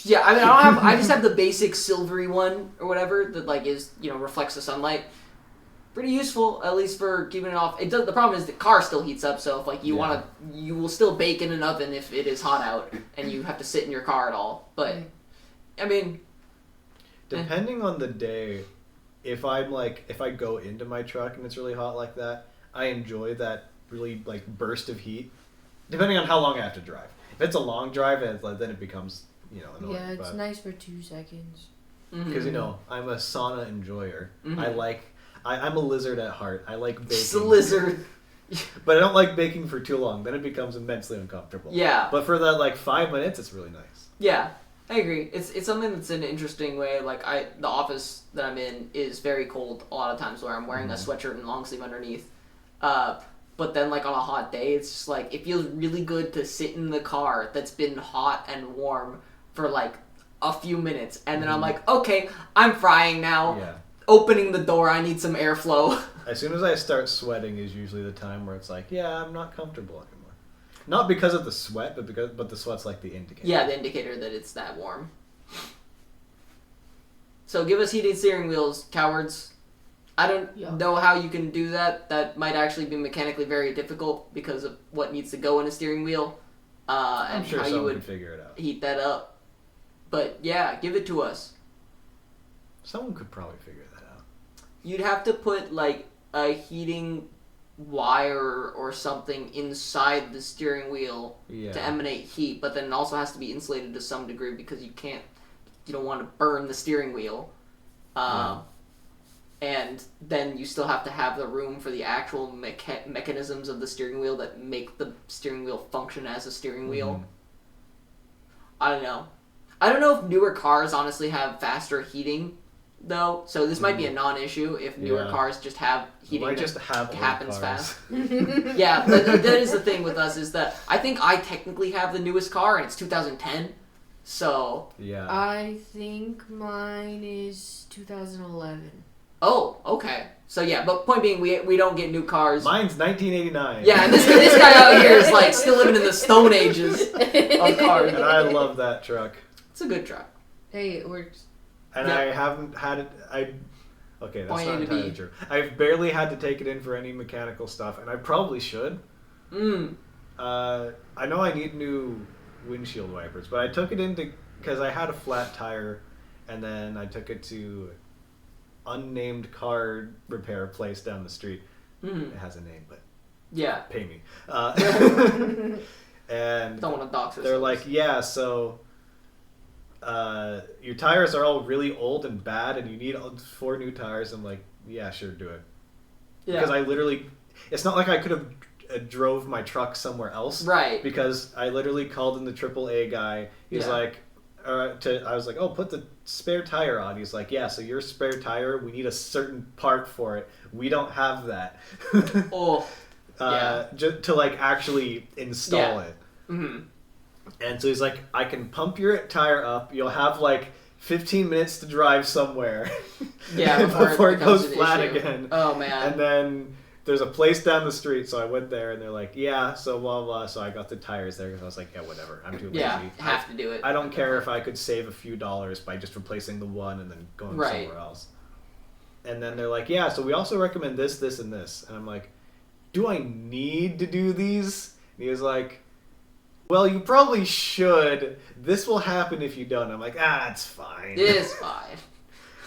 Yeah, I mean, I don't have. I just have the basic silvery one or whatever that like is reflects the sunlight. Pretty useful, at least for keeping it off. It does. The problem is the car still heats up, so if like you you will still bake in an oven if it is hot out and you have to sit in your car at all. But I mean, depending on the day, if I go into my truck and it's really hot like that, I enjoy that really like burst of heat. Depending on how long I have to drive. If it's a long drive, then it becomes annoying. Yeah, it's nice for 2 seconds. Because I'm a sauna enjoyer. I'm a lizard at heart. I like baking. Just a lizard. But I don't like baking for too long. Then it becomes immensely uncomfortable. Yeah. But for that like 5 minutes, it's really nice. Yeah, I agree. It's something that's an interesting way. Like the office that I'm in is very cold a lot of times, where I'm wearing a sweatshirt and long sleeve underneath. But then like on a hot day, it's just like it feels really good to sit in the car that's been hot and warm for like a few minutes, and then I'm like, okay, I'm frying now. Yeah. Opening the door, I need some airflow. As soon as I start sweating is usually the time where it's like, yeah, I'm not comfortable anymore. Not because of the sweat, but the sweat's like the indicator. Yeah, the indicator that it's that warm. So give us heated steering wheels, cowards. I don't know how you can do that. That might actually be mechanically very difficult because of what needs to go in a steering wheel. I'm and sure how someone you would could figure it out. heat that up. But yeah, give it to us. Someone could probably figure that out. You'd have to put like a heating wire or something inside the steering wheel to emanate heat, but then it also has to be insulated to some degree because you don't want to burn the steering wheel. And then you still have to have the room for the actual mechanisms of the steering wheel that make the steering wheel function as a steering wheel. I don't know. I don't know if newer cars honestly have faster heating, though. So this might be a non-issue if newer cars just have heating that happens fast. Yeah, but that is the thing with us is that I think I technically have the newest car and it's 2010. So yeah, I think mine is 2011. Oh, okay. So yeah, but point being, we don't get new cars. Mine's 1989. Yeah, and this guy out here is like still living in the Stone Ages of cars. And I love that truck. It's a good truck. Hey, it works. And I haven't had it. Okay, that's not entirely true. I've barely had to take it in for any mechanical stuff, and I probably should. I know I need new windshield wipers, but I took it in because I had a flat tire, and then I took it to unnamed car repair place down the street. It has a name, but pay me. And don't want to dox ourselves. They're like, yeah, so your tires are all really old and bad, and you need 4 new tires. I'm like, yeah, sure, do it. Yeah. Because I literally, it's not like I could have drove my truck somewhere else. Right. Because I literally called in the AAA guy. He's like, I was like, oh, put the spare tire on. He's like, yeah, so your spare tire, we need a certain part for it. We don't have that. To like actually install it. Mm-hmm. And so he's like, I can pump your tire up. You'll have like 15 minutes to drive somewhere. Yeah, before it goes flat again. Oh man. And then there's a place down the street, so I went there, and they're like, yeah, so blah, blah. So I got the tires there, because I was like, yeah, whatever. I'm too lazy. Yeah, have to do it. I don't care if I could save a few dollars by just replacing the one and then going somewhere else. And then they're like, yeah, so we also recommend this, this, and this. And I'm like, do I need to do these? And he was like, well, you probably should. This will happen if you don't. I'm like, it's fine. It's fine.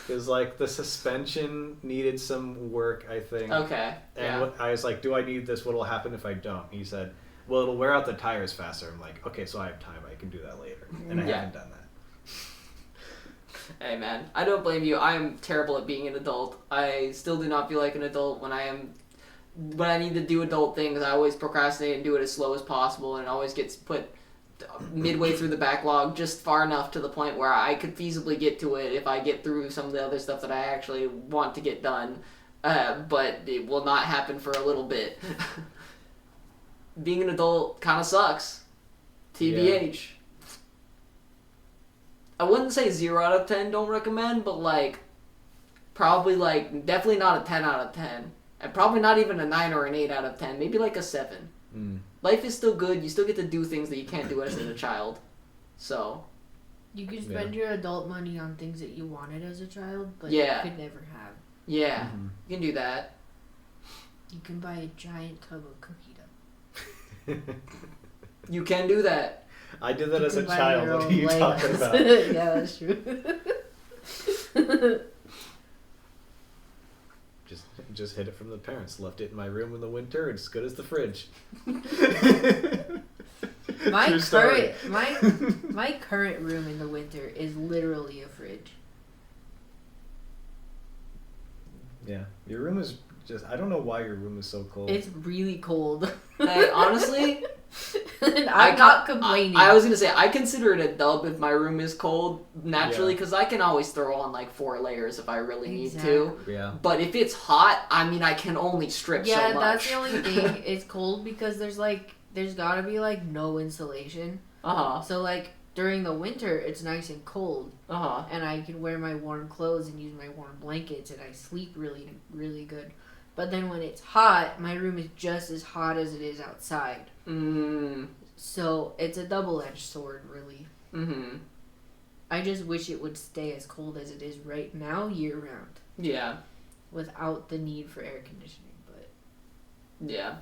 Because, like, the suspension needed some work, I think. Okay. And I was like, do I need this? What will happen if I don't? He said, well, it'll wear out the tires faster. I'm like, okay, so I have time. I can do that later. And I haven't done that. Hey, man. I don't blame you. I am terrible at being an adult. I still do not feel like an adult when I need to do adult things. I always procrastinate and do it as slow as possible, and it always gets put midway through the backlog, just far enough to the point where I could feasibly get to it if I get through some of the other stuff that I actually want to get done. But it will not happen for a little bit. Being an adult kind of sucks. TBH. Yeah. I wouldn't say 0 out of 10 don't recommend, but like probably like definitely not a 10 out of 10. And probably not even a 9 or an 8 out of 10. Maybe like a 7. Life is still good. You still get to do things that you can't do as a child. So, You can spend your adult money on things that you wanted as a child, but Yeah. you could never have. Yeah, you can do that. You can buy a giant tub of cookie dough. You can do that. I did that You as a can buy child. your What are own you talking Legos. about? Yeah, that's true. Just hid it from the parents. Left it in my room in the winter. It's good as the fridge. My True story. my current room in the winter is literally a fridge. Yeah, your room is just. I don't know why your room is so cold. It's really cold. Hey, honestly, And I'm not complaining. I was gonna say I consider it a dub if my room is cold naturally because I can always throw on like 4 layers if I really need to. Yeah. But if it's hot, I mean I can only strip so much. that's the only thing. It's cold because there's gotta be like no insulation. So like during the winter it's nice and cold. And I can wear my warm clothes and use my warm blankets and I sleep really, really good. But then when it's hot, my room is just as hot as it is outside. So it's a double-edged sword, really. I just wish it would stay as cold as it is right now, year-round. Yeah. Without the need for air conditioning, but... Yeah.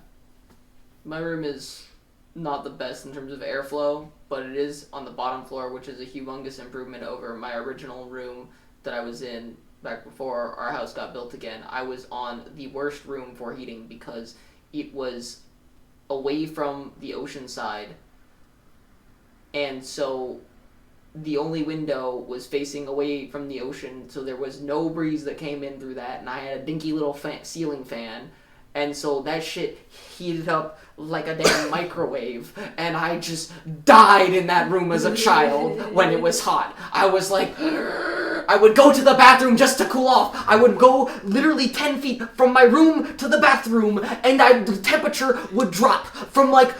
My room is not the best in terms of airflow, but it is on the bottom floor, which is a humongous improvement over my original room that I was in back before our house got built again. I was on the worst room for heating because it was away from the ocean side, and so the only window was facing away from the ocean, so there was no breeze that came in through that, and I had a dinky little ceiling fan, and so that shit heated up like a damn microwave, and I just died in that room as a child when it was hot. I was like, I would go to the bathroom just to cool off. I would go literally 10 feet from my room to the bathroom, and the temperature would drop from like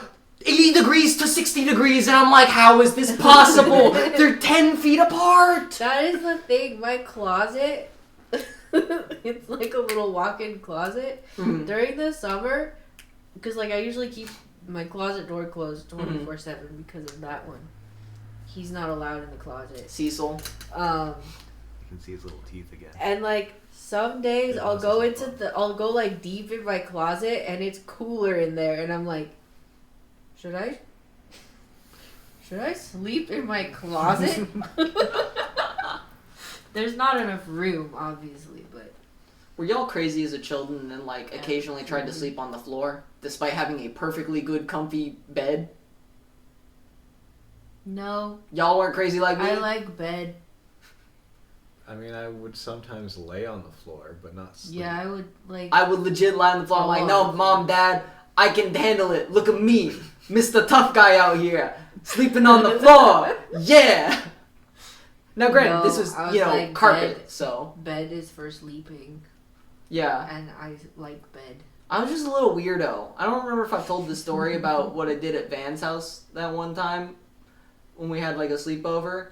80 degrees to 60 degrees, and I'm like, how is this possible? They're 10 feet apart! That is the thing, my closet... It's like a little walk-in closet. During the summer, because like I usually keep my closet door closed 24/7 because of that one. He's not allowed in the closet. Cecil. You can see his little teeth again. And like some days I'll go like deep in my closet and it's cooler in there and I'm like, should I sleep in my closet? There's not enough room, obviously, but... Were y'all crazy as a children and, like, occasionally tried to sleep on the floor, despite having a perfectly good, comfy bed? No. Y'all weren't crazy like me? I like bed. I mean, I would sometimes lay on the floor, but not sleep. Yeah, I would, like... I would legit lie on the floor. I'm like, no, Mom, Dad, I can handle it. Look at me, Mr. Tough Guy out here, sleeping on the floor. Yeah! Now, granted, this was, like, carpet, so... Bed is for sleeping. Yeah. And I like bed. I was just a little weirdo. I don't remember if I told the story about what I did at Van's house that one time when we had, like, a sleepover.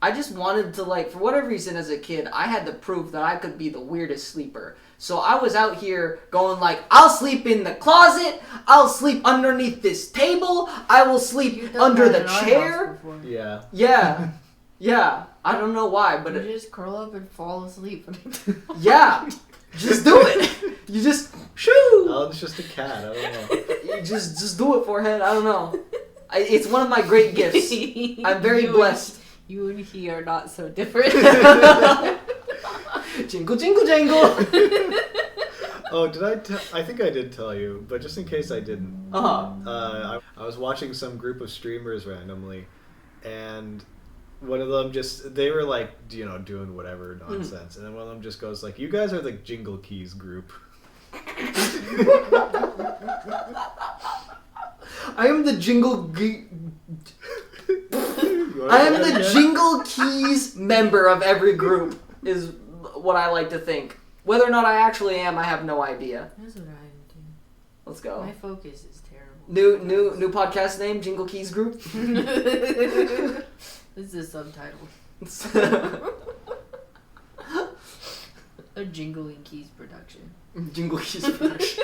I just wanted to, like, for whatever reason as a kid, I had to prove that I could be the weirdest sleeper. So I was out here going like, I'll sleep in the closet, I'll sleep underneath this table, I will sleep under the chair. Yeah. Yeah. Yeah, I don't know why, but... You just curl up and fall asleep. Yeah, just do it. You just... Shoo! Oh, it's just a cat, I don't know. You just do it, forehead, I don't know. It's one of my great gifts. I'm very blessed. You and he are not so different. Jingle, jingle, jangle. Oh, did I think I did tell you, but just in case I didn't. I was watching some group of streamers randomly, and... one of them they were like, doing whatever nonsense. And then one of them just goes like, you guys are the Jingle Keys group. I am the Jingle Keys member of every group, is what I like to think. Whether or not I actually am, I have no idea. That's what I am too. Let's go. My focus is terrible. New podcast name, Jingle Keys Group. This is subtitled. A Jingling Keys production. Jingle Keys production.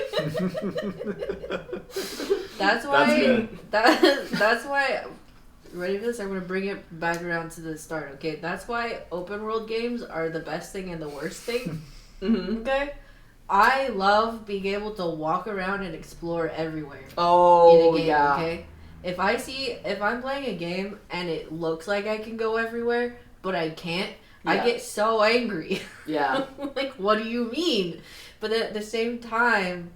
That's why. That's good. That's why. ready for this? I'm gonna bring it back around to the start. Okay, that's why open world games are the best thing and the worst thing. Okay, I love being able to walk around and explore everywhere. Oh, in a game, yeah. Okay, if I'm playing a game and it looks like I can go everywhere, but I can't, I get so angry. Yeah. Like, what do you mean? But at the same time,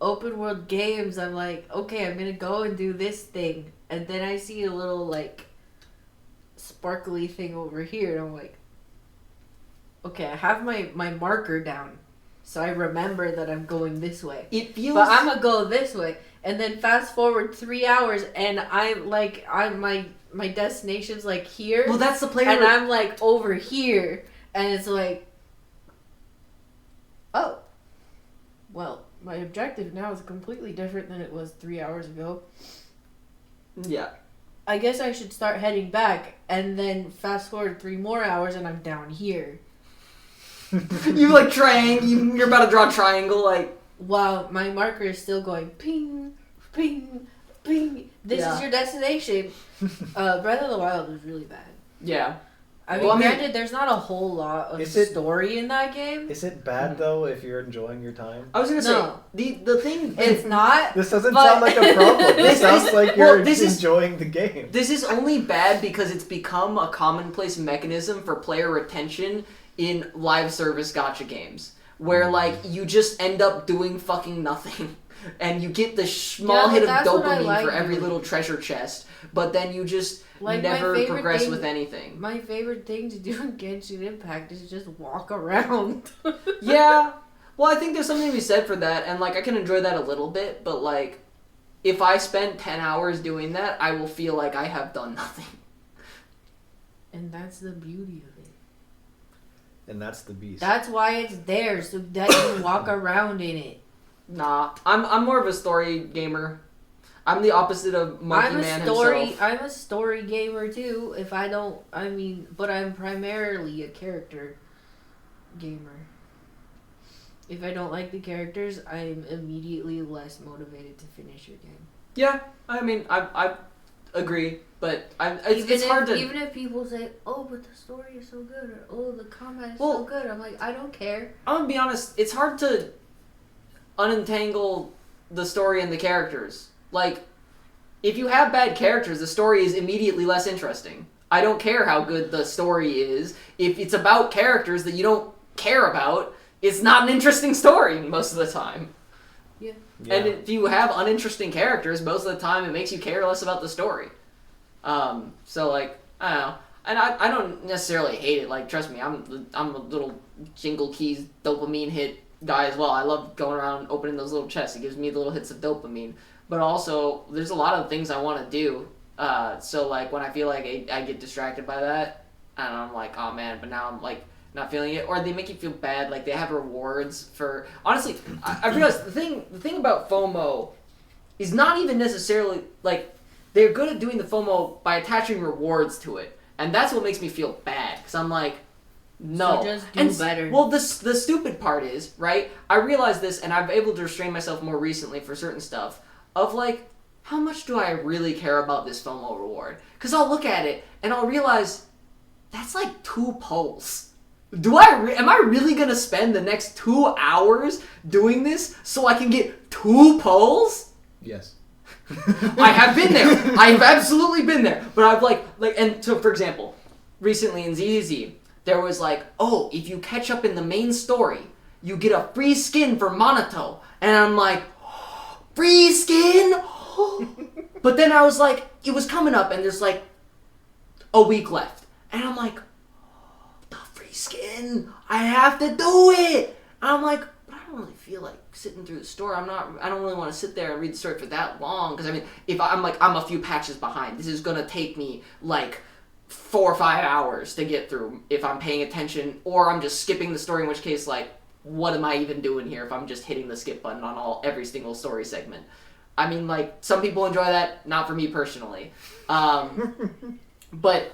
open world games, I'm like, okay, I'm gonna go and do this thing, and then I see a little like sparkly thing over here, and I'm like, okay, I have my marker down, so I remember that I'm going this way. It feels. But I'm gonna go this way, and then fast forward 3 hours, and I'm my destination's like here. Well, that's the player. And I'm like over here, and it's like, oh, well, my objective now is completely different than it was 3 hours ago. Yeah. I guess I should start heading back, and then fast forward 3 more hours, and I'm down here. You like triangle. You're about to draw a triangle, like. While my marker is still going ping, ping, ping. This is your destination. Breath of the Wild is really bad. Yeah. I mean, granted, there's not a whole lot of story in that game. Is it bad though if you're enjoying your time? I was gonna say the thing. It's not. This doesn't sound like a problem. This sounds like you're enjoying the game. This is only bad because it's become a commonplace mechanism for player retention in live service gacha games, where like you just end up doing fucking nothing. And you get the small hit of dopamine for every little treasure chest, but then you just never progress with anything. My favorite thing to do in Genshin Impact is just walk around. Yeah. Well, I think there's something to be said for that, and like I can enjoy that a little bit, but like if I spend 10 hours doing that, I will feel like I have done nothing. And that's the beauty of it. And that's the beast. That's why it's there, so that you can walk around in it. Nah, I'm more of a story gamer. I'm the opposite of Monkey Man himself. I'm a story gamer too. But I'm primarily a character gamer. If I don't like the characters, I'm immediately less motivated to finish your game. Yeah, I mean, I agree, but it's hard to... Even if people say, oh, but the story is so good, or oh, the combat is so good, I'm like, I don't care. I'm gonna be honest, it's hard to unentangle the story and the characters. Like, if you have bad characters, the story is immediately less interesting. I don't care how good the story is. If it's about characters that you don't care about, it's not an interesting story most of the time. Yeah. And if you have uninteresting characters, most of the time it makes you care less about the story. So like, I don't know. And I don't necessarily hate it. Like, trust me, I'm a little jingle keys dopamine hit guy as well. I love going around opening those little chests. It gives me little hits of dopamine. But also, there's a lot of things I want to do. So like, when I feel like I get distracted by that, and I'm like, oh man, but now I'm like not feeling it. Or they make you feel bad. Like, they have rewards for... Honestly, I realized the thing about FOMO is not even necessarily... Like, they're good at doing the FOMO by attaching rewards to it. And that's what makes me feel bad. Because I'm like, no. So just do better. Well, the stupid part is, right? I realized this, and I've been able to restrain myself more recently for certain stuff. Of like, how much do I really care about this FOMO reward? Because I'll look at it, and I'll realize, that's like 2 polls. Am I really going to spend the next 2 hours doing this so I can get 2 polls? Yes. I have been there. I have absolutely been there. But I've and so for example, recently in ZZZ, there was like, oh, if you catch up in the main story, you get a free skin for Monato. And I'm like, oh, free skin? But then I was like, it was coming up and there's like a week left. And I'm like, oh, the free skin, I have to do it. And I'm like, but I don't really feel like sitting through the story. I don't really want to sit there and read the story for that long. Because I mean, if I'm a few patches behind, this is going to take me like 4 or 5 hours to get through if I'm paying attention, or I'm just skipping the story, in which case, like, what am I even doing here if I'm just hitting the skip button on every single story segment? I mean, like, some people enjoy that, not for me personally. But,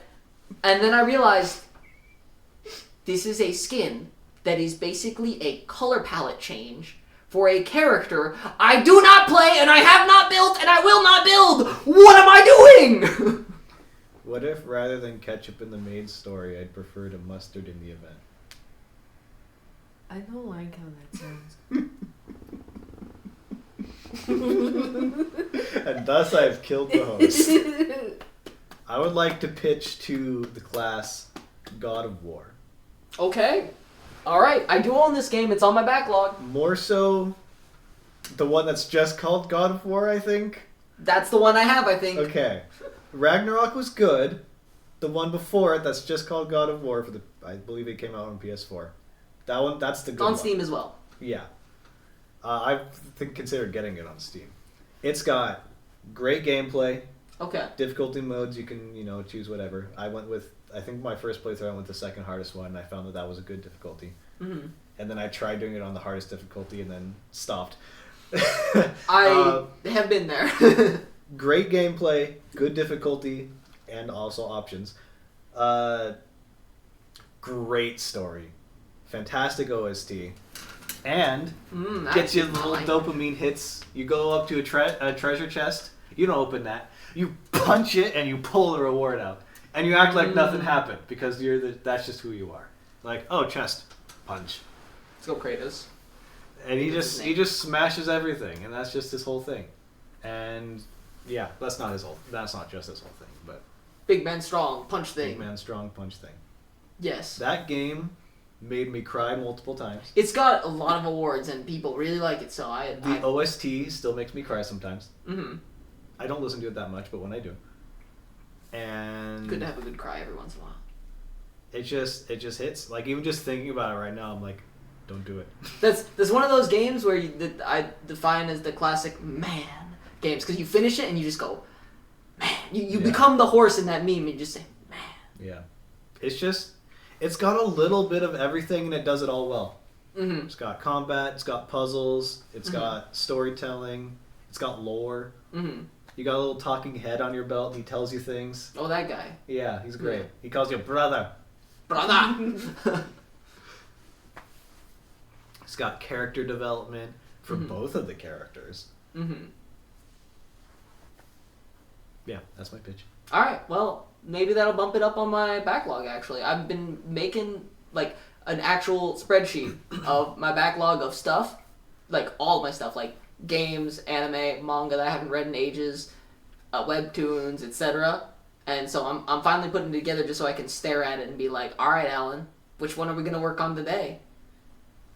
and then I realized this is a skin that is basically a color palette change for a character I do not play, and I have not built, and I will not build. What am I doing? What if rather than ketchup in the main story, I'd prefer to mustard in the event? I don't like how that sounds. And thus I've killed the host. I would like to pitch to the class God of War. Okay. Alright, I do own this game. It's on my backlog. More so the one that's just called God of War, I think. That's the one I have, I think. Okay. Ragnarok was good. The one before it that's just called God of War, I believe it came out on PS4. That's the good one. On Steam as well. Yeah. I considered getting it on Steam. It's got great gameplay. Okay. Difficulty modes, you can, choose whatever. I think my first playthrough, I went with the second hardest one, and I found that was a good difficulty. Mm-hmm. And then I tried doing it on the hardest difficulty and then stopped. I have been there. Great gameplay, good difficulty, and also options. Great story. Fantastic OST. And gets you little dopamine hits. You go up to a treasure chest. You don't open that. You punch it and you pull the reward out. And you act like nothing happened because that's just who you are. Like, oh, chest. Punch. Let's go Kratos. And he just smashes everything, and that's just his whole thing. And yeah, that's not just his whole thing, but Big man strong, punch thing. Big man strong, punch thing. Yes. That game made me cry multiple times. It's got a lot of awards, and people really like it, so The OST still makes me cry sometimes. Mm-hmm. I don't listen to it that much, but when I do. And good to have a good cry every once in a while. It just hits. Like, even just thinking about it right now, I'm like, don't do it. That's one of those games where I define as the classic man games, because you finish it and you just go, man. You become the horse in that meme and you just say, man. Yeah. It's got a little bit of everything and it does it all well. Mm-hmm. It's got combat, it's got puzzles, it's got storytelling, it's got lore. Mm-hmm. You got a little talking head on your belt and he tells you things. Oh, that guy. Yeah, he's great. Yeah. He calls you brother. Brother! It's got character development for both of the characters. Mm-hmm. Yeah, that's my pitch. Alright, well, maybe that'll bump it up on my backlog, actually. I've been making, like, an actual spreadsheet of my backlog of stuff. Like, all of my stuff. Like, games, anime, manga that I haven't read in ages, webtoons, etc. And so I'm finally putting it together just so I can stare at it and be like, alright, Alan, which one are we going to work on today?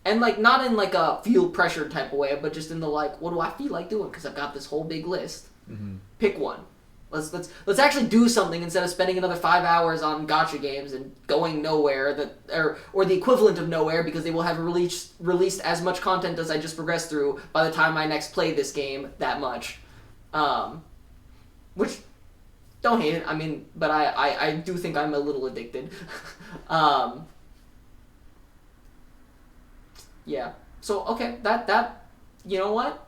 And, like, not in, like, a feel pressured type of way, but just in the, like, what do I feel like doing? Because I've got this whole big list. Mm-hmm. Pick one. Let's actually do something instead of spending another 5 hours on gacha games and going nowhere or the equivalent of nowhere, because they will have released as much content as I just progressed through by the time I next play this game that much. Which, don't hate it, I mean, but I do think I'm a little addicted. Yeah. So, okay, that you know what?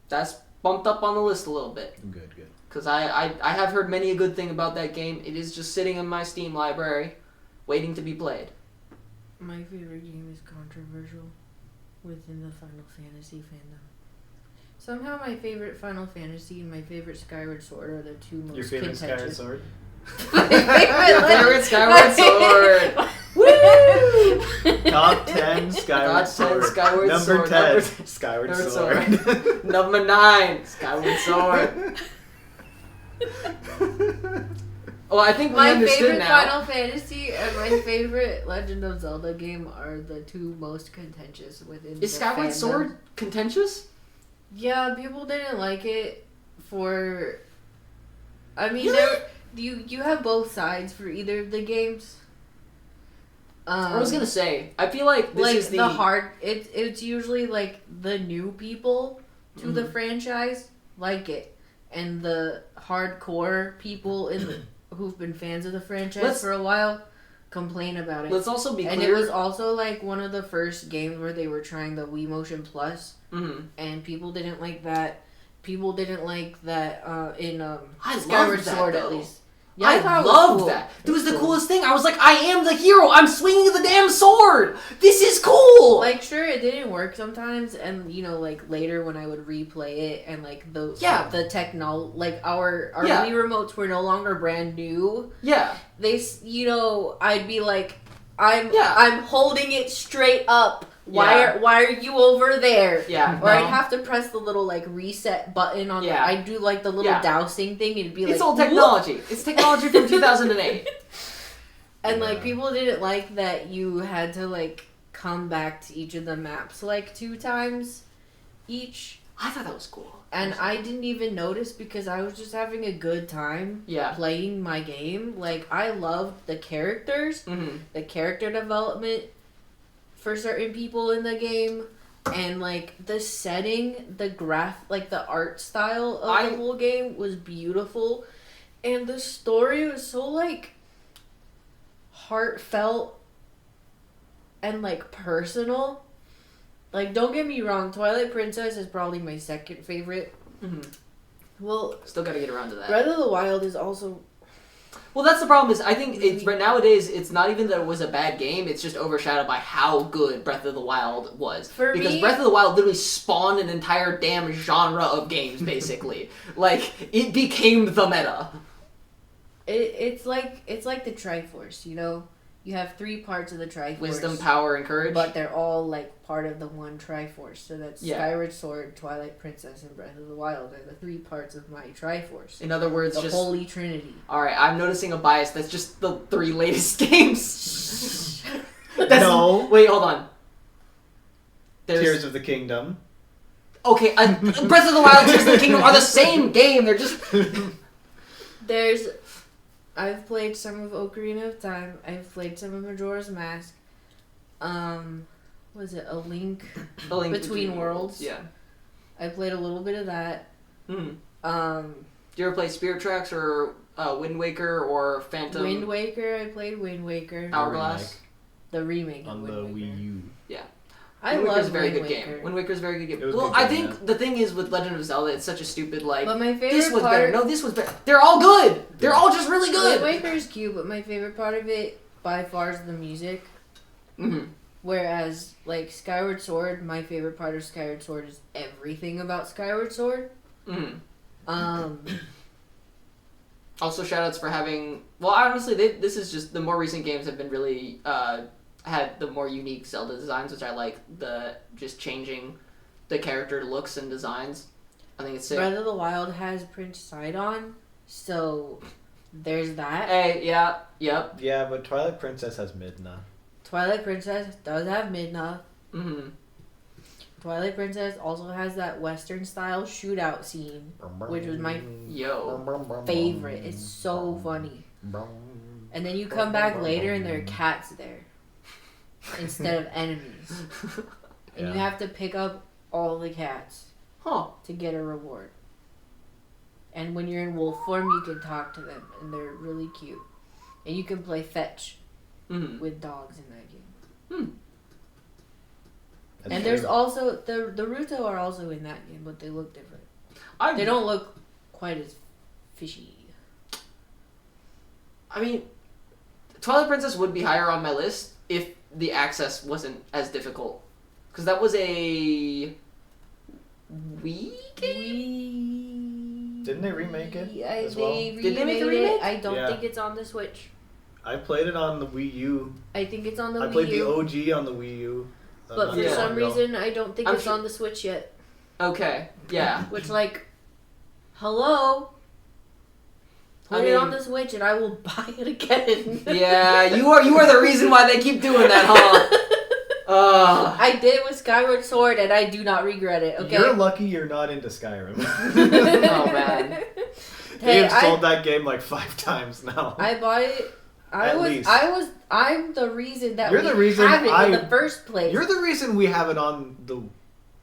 That's bumped up on the list a little bit. Good. Because I have heard many a good thing about that game. It is just sitting in my Steam library, waiting to be played. My favorite game is controversial within the Final Fantasy fandom. Somehow my favorite Final Fantasy and my favorite Skyward Sword are the two most contentious. Your favorite Skyward Sword? Your favorite Skyward Sword! Woo! Top 10 Skyward Sword. Number 10 Skyward Sword. Number 9 Skyward Sword. Oh, I think we understood now. My favorite Final Fantasy and my favorite Legend of Zelda game are the two most contentious within the Is Skyward fandom. Sword contentious? Yeah, people didn't like it for... I mean, really? you have both sides for either of the games. I was gonna say, I feel like this is the hard... It's usually, like, the new people to the franchise like it. And the hardcore people who've been fans of the franchise for a while complain about it. Let's also be clear. And it was also like one of the first games where they were trying the Wii Motion Plus, and people didn't like that. People didn't like that in Skyward Sword, at least. Yeah, I loved that. It was the coolest thing. I was like, I am the hero. I'm swinging the damn sword. This is cool. cool. Like, sure, it didn't work sometimes, and you know, like later when I would replay it, and like the like our Wii remotes were no longer brand new. Yeah. I'd be like, I'm holding it straight up. Why are you over there? Yeah. Or I'd have to press the little like reset button on. Yeah. I'd do like the little dowsing thing. It'd be it's old technology. Whoop! It's technology from 2008. And like people didn't like that you had to like come back to each of the maps like 2 times each. I thought that was cool. And I didn't even notice because I was just having a good time playing my game. Like, I loved the characters, the character development for certain people in the game, and, like, the setting, the the art style of the whole game was beautiful. And the story was so, like, heartfelt and, like, personal. Like, don't get me wrong, Twilight Princess is probably my second favorite. Well, still gotta get around to that. Breath of the Wild is also... Well, that's the problem is, I think nowadays, it's not even that it was a bad game, it's just overshadowed by how good Breath of the Wild was. Because Breath of the Wild literally spawned an entire damn genre of games, basically. Like, it became the meta. It's like the Triforce, you know? You have 3 parts of the Triforce. Wisdom, power, and courage. But they're all, like, part of the one Triforce. So that's Skyward Sword, Twilight Princess, and Breath of the Wild are the 3 parts of my Triforce. In other words, the Holy Trinity. Alright, I'm noticing a bias. That's just the 3 latest games. No. Wait, hold on. Tears of the Kingdom. Okay, Breath of the Wild and Tears of the Kingdom are the same game. They're just... I've played some of Ocarina of Time. I've played some of Majora's Mask. Was it A Link Between Worlds? Yeah. I played a little bit of that. Do you ever play Spirit Tracks or Wind Waker or Phantom? Wind Waker. I played Wind Waker. Hourglass. The remake on of the Wind Waker. Wii U. Yeah. I Wind Waker's love a very Wind good Waker. game. Wind Waker's a very good game. Well, I think the thing is with Legend of Zelda, it's such a stupid, like, but my favorite this was part, better. No, this was better. They're all good. They're all just really good. Wind Waker is cute, but my favorite part of it, by far, is the music. Whereas, like, Skyward Sword, my favorite part of Skyward Sword is everything about Skyward Sword. Also, shoutouts for having... Well, honestly, this is just... The more recent games have been really... had the more unique Zelda designs, which I like. Just changing the character looks and designs. I think it's sick. Breath of the Wild has Prince Sidon, so there's that. Hey, yeah, yep. Yeah, but Twilight Princess has Midna. Twilight Princess does have Midna. Twilight Princess also has that Western style shootout scene, which was my favorite. It's so funny. And then you come back later and there are cats there instead of enemies. And you have to pick up all the cats to get a reward. And when you're in wolf form, you can talk to them, and they're really cute. And you can play fetch with dogs in that game. And there's also the Ruto are also in that game, but they look different. They don't look quite as fishy. I mean, Twilight Princess would be higher on my list if the access wasn't as difficult. Because that was a Wii game? Didn't they remake it as well? Did they make a remake? I don't think it's on the Switch. I played it on the Wii U. I think it's on the Wii U. I played the OG on the Wii U. But for some reason, I don't think it's on the Switch yet. Okay, yeah. Which, like, hello? Put it on the Switch and I will buy it again. Yeah, you are the reason why they keep doing that, huh? I did with Skyward Sword and I do not regret it, okay? You're lucky you're not into Skyrim. Oh, man. They've sold that game like 5 times now. I bought it. I'm the reason that have it in the first place. You're the reason we have it on the PS4.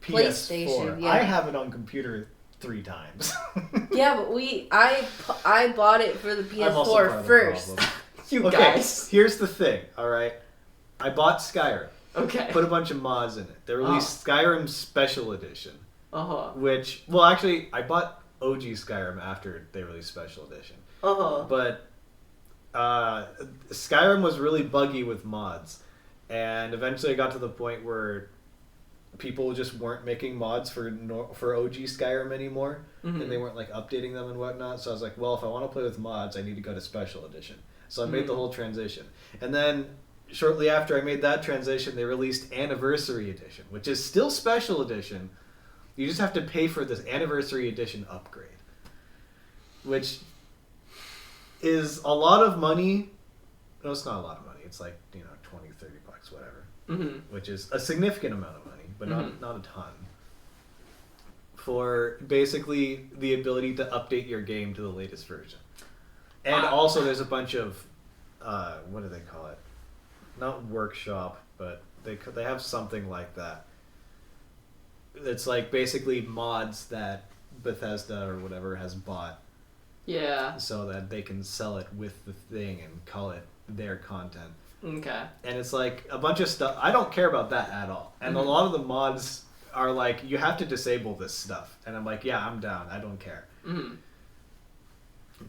PlayStation, yeah. I have it on computer 3 times. Yeah, but I bought it for the PS4 first. You guys. Here's the thing, alright? I bought Skyrim. Okay. Put a bunch of mods in it. They released Skyrim Special Edition. Which, well, actually, I bought OG Skyrim after they released Special Edition. But Skyrim was really buggy with mods. And eventually I got to the point where people just weren't making mods for OG Skyrim anymore, and they weren't like updating them and whatnot. So I was like, well, if I want to play with mods, I need to go to Special Edition. So I made the whole transition. And then shortly after I made that transition, they released Anniversary Edition, which is still Special Edition. You just have to pay for this Anniversary Edition upgrade, which is a lot of money. No, it's not a lot of money. It's like, $20, $30, whatever. Which is a significant amount of money, but not a ton. For basically the ability to update your game to the latest version. And also there's a bunch of, what do they call it? Not workshop, but they have something like that. It's like basically mods that Bethesda or whatever has bought. Yeah. So that they can sell it with the thing and call it their content. Okay. And it's like a bunch of stuff. I don't care about that at all. And a lot of the mods are like, you have to disable this stuff. And I'm like, yeah, I'm down. I don't care.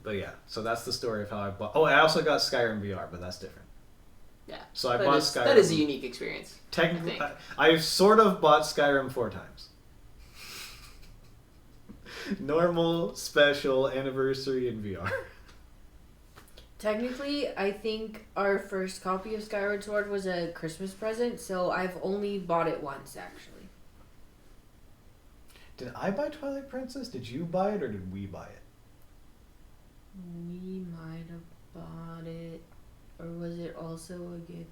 But yeah, so that's the story of how I bought. Oh, I also got Skyrim VR, but that's different. Yeah. So I bought Skyrim. That is a unique experience. Technically, I've sort of bought Skyrim 4 times. Normal, special, anniversary, and VR. Technically, I think our first copy of Skyward Sword was a Christmas present, so I've only bought it once, actually. Did I buy Twilight Princess? Did you buy it, or did we buy it? We might have bought it, or was it also a gift?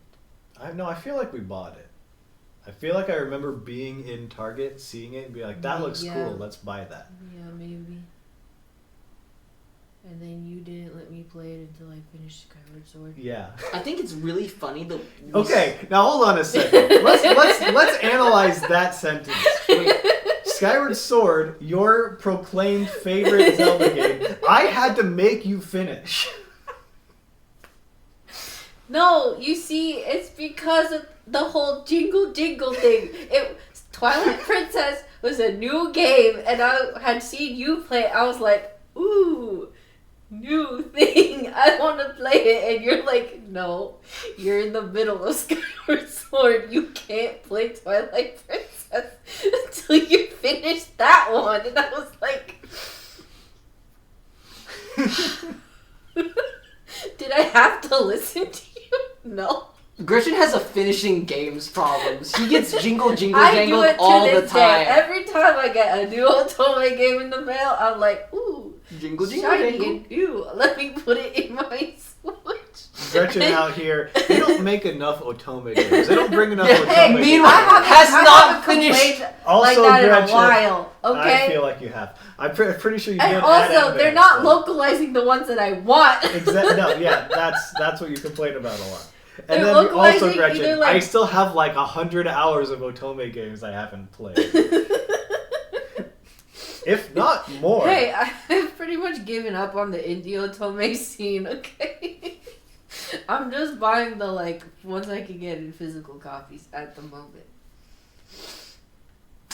I feel like we bought it. I feel like I remember being in Target, seeing it, and being like, that looks cool, let's buy that. Yeah, maybe. And then you didn't let me play it until I finished Skyward Sword. Yeah. I think it's really funny that. Okay, now hold on a second. Let's analyze that sentence. Wait, Skyward Sword, your proclaimed favorite Zelda game, I had to make you finish. No, you see, it's because of the whole jingle jingle thing. Twilight Princess was a new game, and I had seen you play it. I was like, ooh, new thing. I want to play it. And you're like, no, you're in the middle of Skyward Sword. You can't play Twilight Princess until you finish that one. And I was like... Did I have to listen to you? No. Gretchen has a finishing games problems. He gets jingle jangled all the time. Every time I get a new Otome game in the mail, I'm like, ooh, jingle shiny jangle. and ew. Let me put it in my Switch. Gretchen out here, they don't make enough Otome games. They don't bring enough Otome games. Meanwhile, I not finished also, like that Gretchen, in a while. Okay. I feel like you have. I'm pretty sure you did. And also, they're not localizing the ones that I want. Exactly. No, yeah, that's what you complain about a lot. And They're then also, localizing Gretchen, either, like... I still have like 100 hours of Otome games I haven't played. If not more. Hey, I've pretty much given up on the indie Otome scene, okay? I'm just buying the, ones I can get in physical copies at the moment.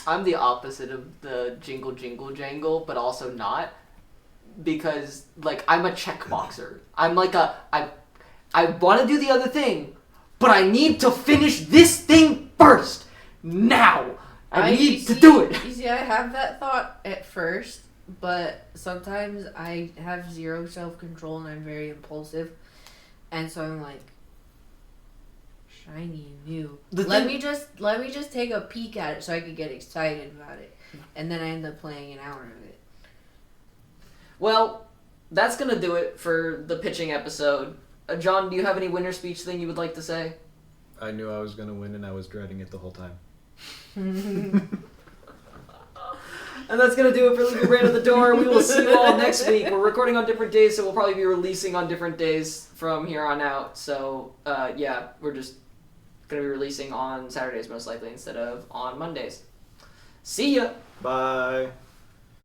I'm the opposite of the jingle jangle, but also not. Because, I'm a checkboxer. I'm like I want to do the other thing, but I need to finish this thing first. Now. I need to do it. You see, I have that thought at first, but sometimes I have zero self-control and I'm very impulsive. And so I'm like, shiny and new. Let me just take a peek at it so I can get excited about it. And then I end up playing an hour of it. Well, that's going to do it for the pitching episode. John, do you have any winner speech thing you would like to say? I knew I was going to win and I was dreading it the whole time. And that's going to do it for Leave Your Brain at the Door. We will see you all next week. We're recording on different days, so we'll probably be releasing on different days from here on out. So, yeah, we're just going to be releasing on Saturdays most likely instead of on Mondays. See ya! Bye!